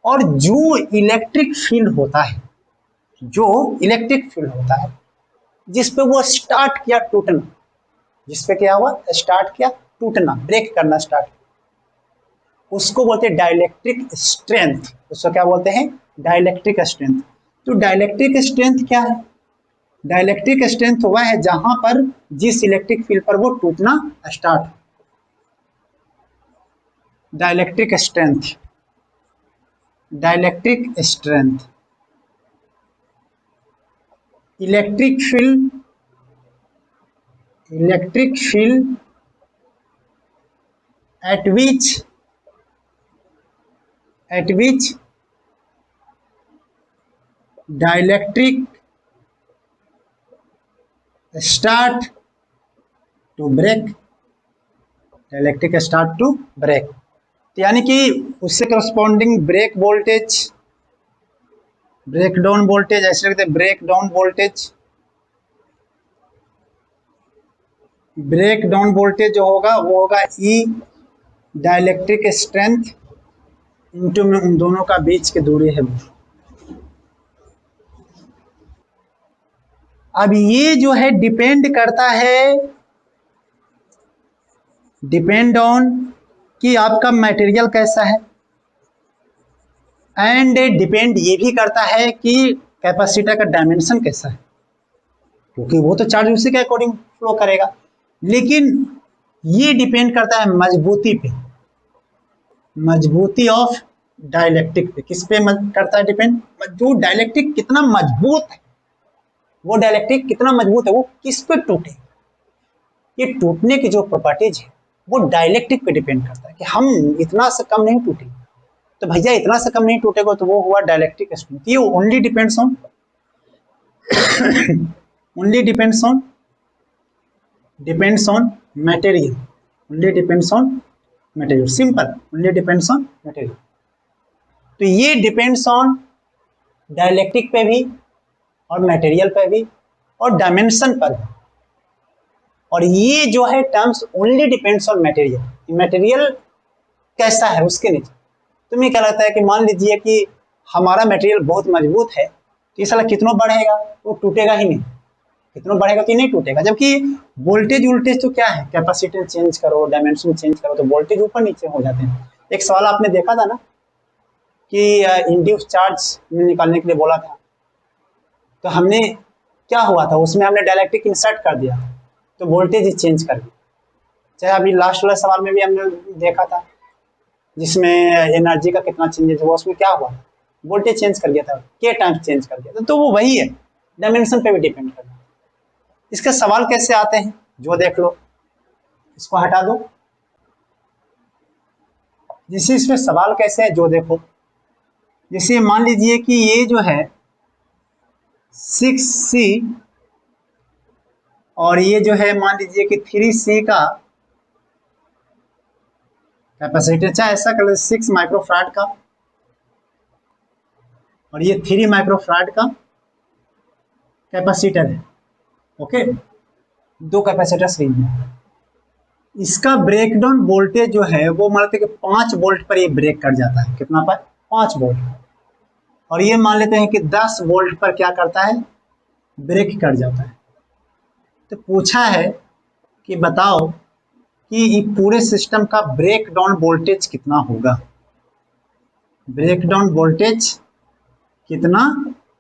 और जो इलेक्ट्रिक फील्ड होता है, जो इलेक्ट्रिक फील्ड होता है जिसपे वो स्टार्ट किया टूटना, जिसपे क्या हुआ स्टार्ट किया टूटना, ब्रेक करना स्टार्ट, उसको बोलते हैं डाइलेक्ट्रिक स्ट्रेंथ। उसको क्या बोलते हैं डाइलेक्ट्रिक स्ट्रेंथ। तो डाइलेक्ट्रिक स्ट्रेंथ क्या है? डाइलेक्ट्रिक स्ट्रेंथ वह है जहां पर जिस इलेक्ट्रिक फील्ड पर वो टूटना स्टार्ट हो। Dielectric strength, dielectric strength, electric field, electric field at which dielectric start to break, dielectric start to break, यानी कि उससे corresponding break voltage, break down voltage, ऐसे लिखते हैं break down voltage, break down voltage जो होगा वो होगा ई डाइलेक्ट्रिक स्ट्रेंथ इंटू में उन दोनों का बीच की दूरी है। अब ये जो है डिपेंड करता है, डिपेंड ऑन कि आपका मटेरियल कैसा है, एंड डिपेंड ये भी करता है कि कैपेसिटर का डायमेंशन कैसा है, क्योंकि वो तो चार्ज उसी के अकॉर्डिंग फ्लो करेगा। लेकिन ये डिपेंड करता है मजबूती पे, मजबूती ऑफ डाइलेक्ट्रिक पे। किस पे करता है डिपेंड? जो डाइलेक्ट्रिक कितना मजबूत है, वो डाइलेक्ट्रिक कितना मजबूत है, वो किस पे टूटे, ये टूटने की जो प्रॉपर्टीज है वो डाइलेक्ट्रिक पे डिपेंड करता है कि हम इतना से कम नहीं टूटे। तो भैया इतना से कम नहीं टूटेगा तो वो हुआ डाइलेक्ट्रिक स्ट्रेंथ। ये only depends on only depends on material, only depends on material, simple, only depends on material. तो ये डिपेंड्स ऑन डाइलेक्ट्रिक पे भी और मटेरियल पे भी और डायमेंशन पर भी। और ये जो है terms only depends on material, material कैसा है उसके नीचे। तुम्हें क्या लगता है कि मान लीजिए कि हमारा मटेरियल बहुत मजबूत है तो ये साला कितना बढ़ेगा, वो टूटेगा ही नहीं, कितना बढ़ेगा तो नहीं टूटेगा। जबकि वोल्टेज वोल्टेज तो क्या है, कैपेसिटर चेंज करो, डायमेंशन चेंज करो तो वोल्टेज ऊपर नीचे हो जाते हैं। एक सवाल आपने देखा था ना कि इंड्यूस चार्ज निकालने के लिए बोला था, तो हमने क्या हुआ था, उसमें हमने डाइलेक्ट्रिक इंसर्ट कर दिया तो वोल्टेज ही चेंज कर दिया। चाहे अभी लास्ट वाला सवाल में भी हमने देखा था जिसमें एनर्जी का कितना चेंजेस हुआ, उसमें क्या हुआ, वोल्टेज चेंज कर दिया था, के टाइम्स चेंज कर दिया था। तो वो वही है, डायमेंशन पे भी डिपेंड करता है। इसके सवाल कैसे आते हैं जो देख लो, इसको हटा दो, जिस इसमें सवाल कैसे है जो देखो। जैसे मान लीजिए कि ये जो है 6C और ये जो है मान लीजिए कि 3C का कैपेसिटर, चाहे ऐसा कर ले 6 माइक्रोफैराड का और ये 3 माइक्रोफैराड का कैपेसिटर है। ओके, दो कैपेसिटर सीरीज में। इसका ब्रेकडाउन वोल्टेज जो है वो मान लेते हैं कि 5 वोल्ट पर ये ब्रेक कर जाता है। कितना पर? 5 वोल्ट। और ये मान लेते हैं कि 10 वोल्ट पर क्या करता है, ब्रेक कर जाता है। तो पूछा है कि बताओ कि पूरे सिस्टम का ब्रेकडाउन वोल्टेज कितना होगा, ब्रेकडाउन वोल्टेज कितना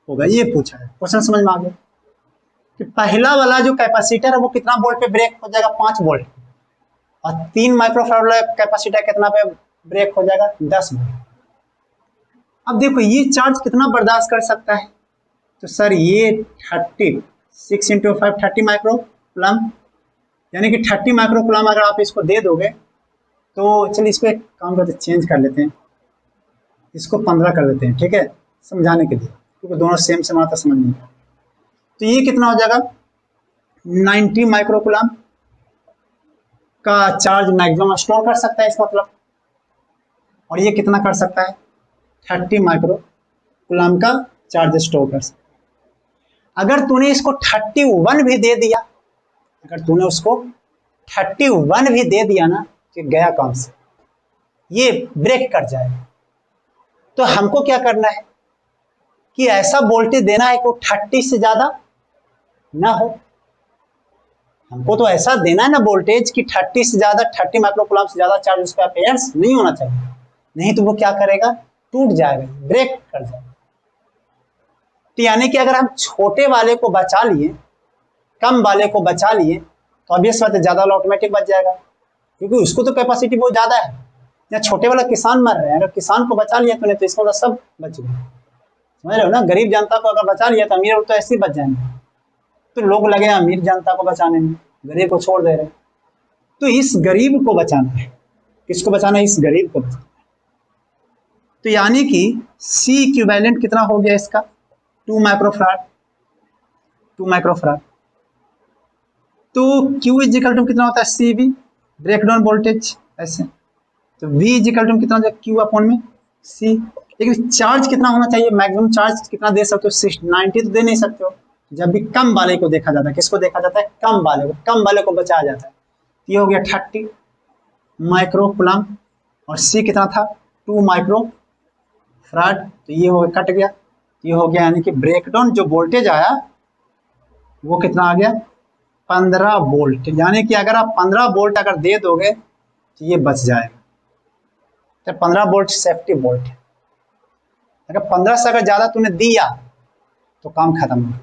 होगा, ये पूछा है। क्वेश्चन समझ में आ गया कि पहला वाला जो कैपेसिटर है वो कितना वोल्ट पे ब्रेक हो जाएगा, 5 वोल्ट, और 3 माइक्रोफैराड वाला कैपेसिटर कितना पे ब्रेक हो जाएगा, 10 वोल्ट। अब देखो ये चार्ज कितना बर्दाश्त कर सकता है, तो सर ये 36 × 5 30 माइक्रोकूलम, यानी कि 30 माइक्रोकूलम अगर आप इसको दे दोगे तो चलिए इस पर काम करते, चेंज कर लेते हैं, इसको 15 कर लेते हैं, ठीक है, समझाने के लिए, क्योंकि दोनों सेम सेम आता समझ नहीं। तो ये कितना हो जाएगा, 90 माइक्रोकूलम का चार्ज मैक्सिमम स्टोर कर सकता है इस मतलब, और ये कितना कर सकता है, 30 माइक्रोकूलम का चार्ज स्टोर कर सकता है। अगर तूने इसको 31 भी दे दिया, अगर तूने उसको 31 भी दे दिया ना, कि गया काम से, ये ब्रेक कर जाएगा। तो हमको क्या करना है कि ऐसा वोल्टेज देना है कि 30 से ज्यादा ना हो। हमको तो ऐसा देना है ना वोल्टेज कि 30 से ज्यादा, 30 माइक्रोकूलम से ज्यादा चार्ज उसका अपेयरेंस नहीं होना चाहिए, नहीं तो वो क्या करेगा, टूट जाएगा, ब्रेक कर जाएगा। तो यानी कि अगर हम छोटे वाले को बचा लिए, कम वाले को बचा लिए, तो ऑब्वियस बात है ज्यादा वाला ऑटोमेटिक बच जाएगा, क्योंकि उसको तो कैपेसिटी बहुत ज्यादा है। या छोटे वाला किसान मर रहे हैं, अगर किसान को बचा लिया तो इसका मतलब सब बच गए। समझ रहे हो ना, गरीब जनता को अगर बचा लिया तो अमीर तो ऐसे ही बच जाएंगे। तो लोग लगे अमीर जनता को बचाने में, गरीब को छोड़ दे रहे। तो इस गरीब को बचाना है, किसको बचाना है, इस गरीब को बचाना है। तो यानी कि C इक्विवेलेंट कितना हो गया इसका, 2 माइक्रोफराड, 2 माइक्रोफराड। तो Q इजिकल टू कितना होता है, CV, ब्रेकडाउन वोल्टेज ऐसे। तो V इजिकल टू कितना हो जाए, Q अपॉन में C। लेकिन चार्ज कितना होना चाहिए, मैक्सिमम चार्ज कितना दे सकते हो, 90 तो दे नहीं सकते हो। जब भी कम वाले को देखा जाता है, किसको देखा जाता है, कम वाले को, कम वाले को बचाया जाता है। ये हो गया 30 माइक्रोकूलम और C कितना था, 2 माइक्रोफराड। तो ये हो गया, कट गया, ये हो गया। यानी कि ब्रेकडाउन जो वोल्टेज आया वो कितना आ गया, 15 वोल्ट। यानी कि अगर आप 15 वोल्ट अगर दे दोगे तो ये बच जाएगा। तो 15 वोल्ट सेफ्टी वोल्ट है। अगर 15 से अगर ज्यादा तूने दिया तो काम खत्म हो।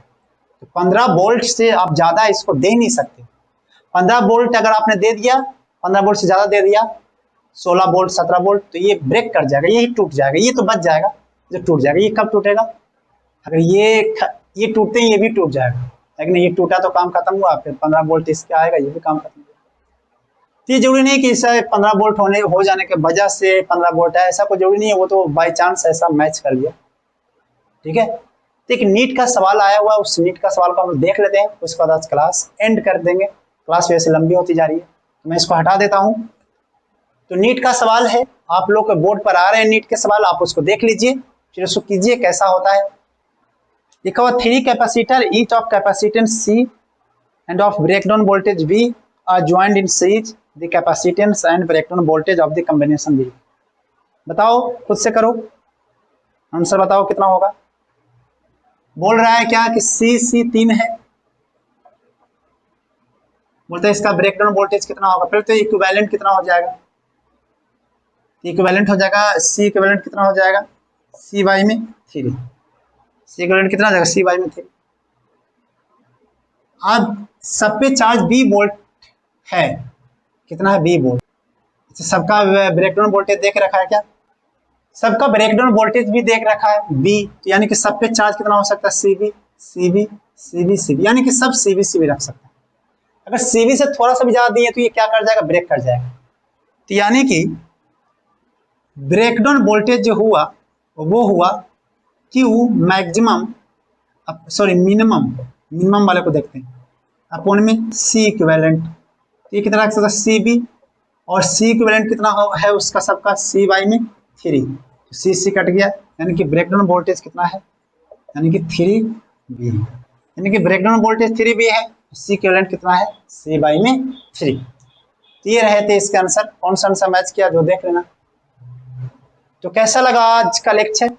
तो 15 वोल्ट से आप ज्यादा इसको दे नहीं सकते। 15 वोल्ट अगर आपने दे दिया, 15 वोल्ट से ज्यादा दे दिया, 16 वोल्ट, 17 वोल्ट, तो ये ब्रेक कर जाएगा, ये टूट जाएगा, ये तो बच जाएगा, जो टूट जाएगा। ये कब टूटेगा, अगर ये टूटते ही ये भी टूट जाएगा। लेकिन ये टूटा तो काम खत्म हुआ, फिर 15 वोल्ट इसके आएगा, ये भी काम खत्म हुआ। तो ये जरूरी नहीं कि इसे 15 वोल्ट हो जाने के वजह से 15 वोल्ट है, ऐसा कोई जरूरी नहीं है, वो तो बाई चांस ऐसा मैच कर लिया। ठीक है, तो एक नीट का सवाल आया हुआ है, उस नीट का सवाल को हम देख लेते हैं, उसके बाद आज क्लास एंड कर देंगे। क्लास वैसे लंबी होती जा रही है, तो मैं इसको हटा देता हूँ। तो नीट का सवाल है, आप लोग के बोर्ड पर आ रहे हैं नीट के सवाल, आप उसको देख लीजिए, फिर उसको कीजिए कैसा होता है। लिखा हुआ 3 capacitor each of capacitance C and of breakdown voltage V are joined in series the capacitance and breakdown voltage of the combination V। बताओ, खुद से करो आंसर, बताओ कितना होगा। बोल रहा है क्या कि C 3 है, बोलते हैं इसका ब्रेकडाउन वोल्टेज कितना होगा। फिर तो इक्विवेलेंट कितना हो जाएगा, इक्विवेलेंट हो जाएगा C इक्विवेलेंट कितना हो जाएगा, C/3। C इक्विवेलेंट कितना हो जाएगा, C/3। अब सब पे चार्ज B वोल्ट है, कितना है, B वोल्ट। सबका ब्रेकडाउन वोल्टेज देख रखा है क्या, सबका ब्रेकडाउन वोल्टेज भी देख रखा है B। तो यानी कि सब पे चार्ज कितना हो सकता है, CV CV CV CV, यानी कि सब CV CV रख सकता है। अगर CV से थोड़ा सा भी ज्यादा दिए तो ये क्या कर जाएगा, ब्रेक कर जाएगा। तो यानी कि ब्रेकडाउन वोल्टेज जो हुआ वो हुआ Q मैक्सिमम, सॉरी मिनिमम वाले को देखते हैं, अपॉन में C इक्विवेलेंट। ये कितना रख सकता है, CB, और C इक्विवेलेंट कितना है उसका सबका, C/3। C कट गया, यानी कि ब्रेकडाउन वोल्टेज कितना है, यानी कि 3B, यानी कि ब्रेकडाउन वोल्टेज 3B है, C इक्विवेलेंट कितना है, C/3। तो ये रहे थे इसके आंसर। कौन सा आंसर मैच किया जो देख लेना। तो कैसा लगा आज का लेक्चर,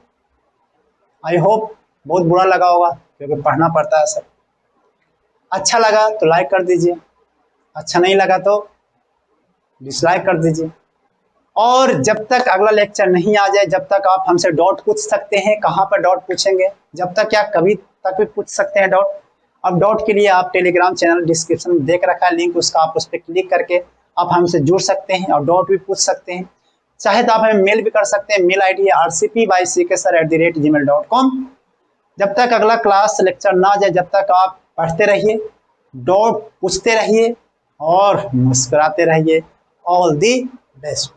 आई होप बहुत बुरा लगा होगा, क्योंकि पढ़ना पड़ता है सब। अच्छा लगा तो लाइक कर दीजिए, अच्छा नहीं लगा तो डिसलाइक कर दीजिए। और जब तक अगला लेक्चर नहीं आ जाए, जब तक आप हमसे डाउट पूछ सकते हैं। कहाँ पर डाउट पूछेंगे, जब तक क्या कभी तक भी पूछ सकते हैं डाउट। अब डाउट के लिए आप टेलीग्राम चैनल डिस्क्रिप्शन में देख रखा है लिंक, उसका आप उस पर क्लिक करके आप हमसे जुड़ सकते हैं और डाउट भी पूछ सकते हैं। चाहे तो आप हमें मेल भी कर सकते हैं, मेल ID है rcp/ckser@gmail.com। जब तक अगला क्लास लेक्चर ना जाए, जब तक आप पढ़ते रहिए, डाउट पूछते रहिए और मुस्कुराते रहिए। All the best.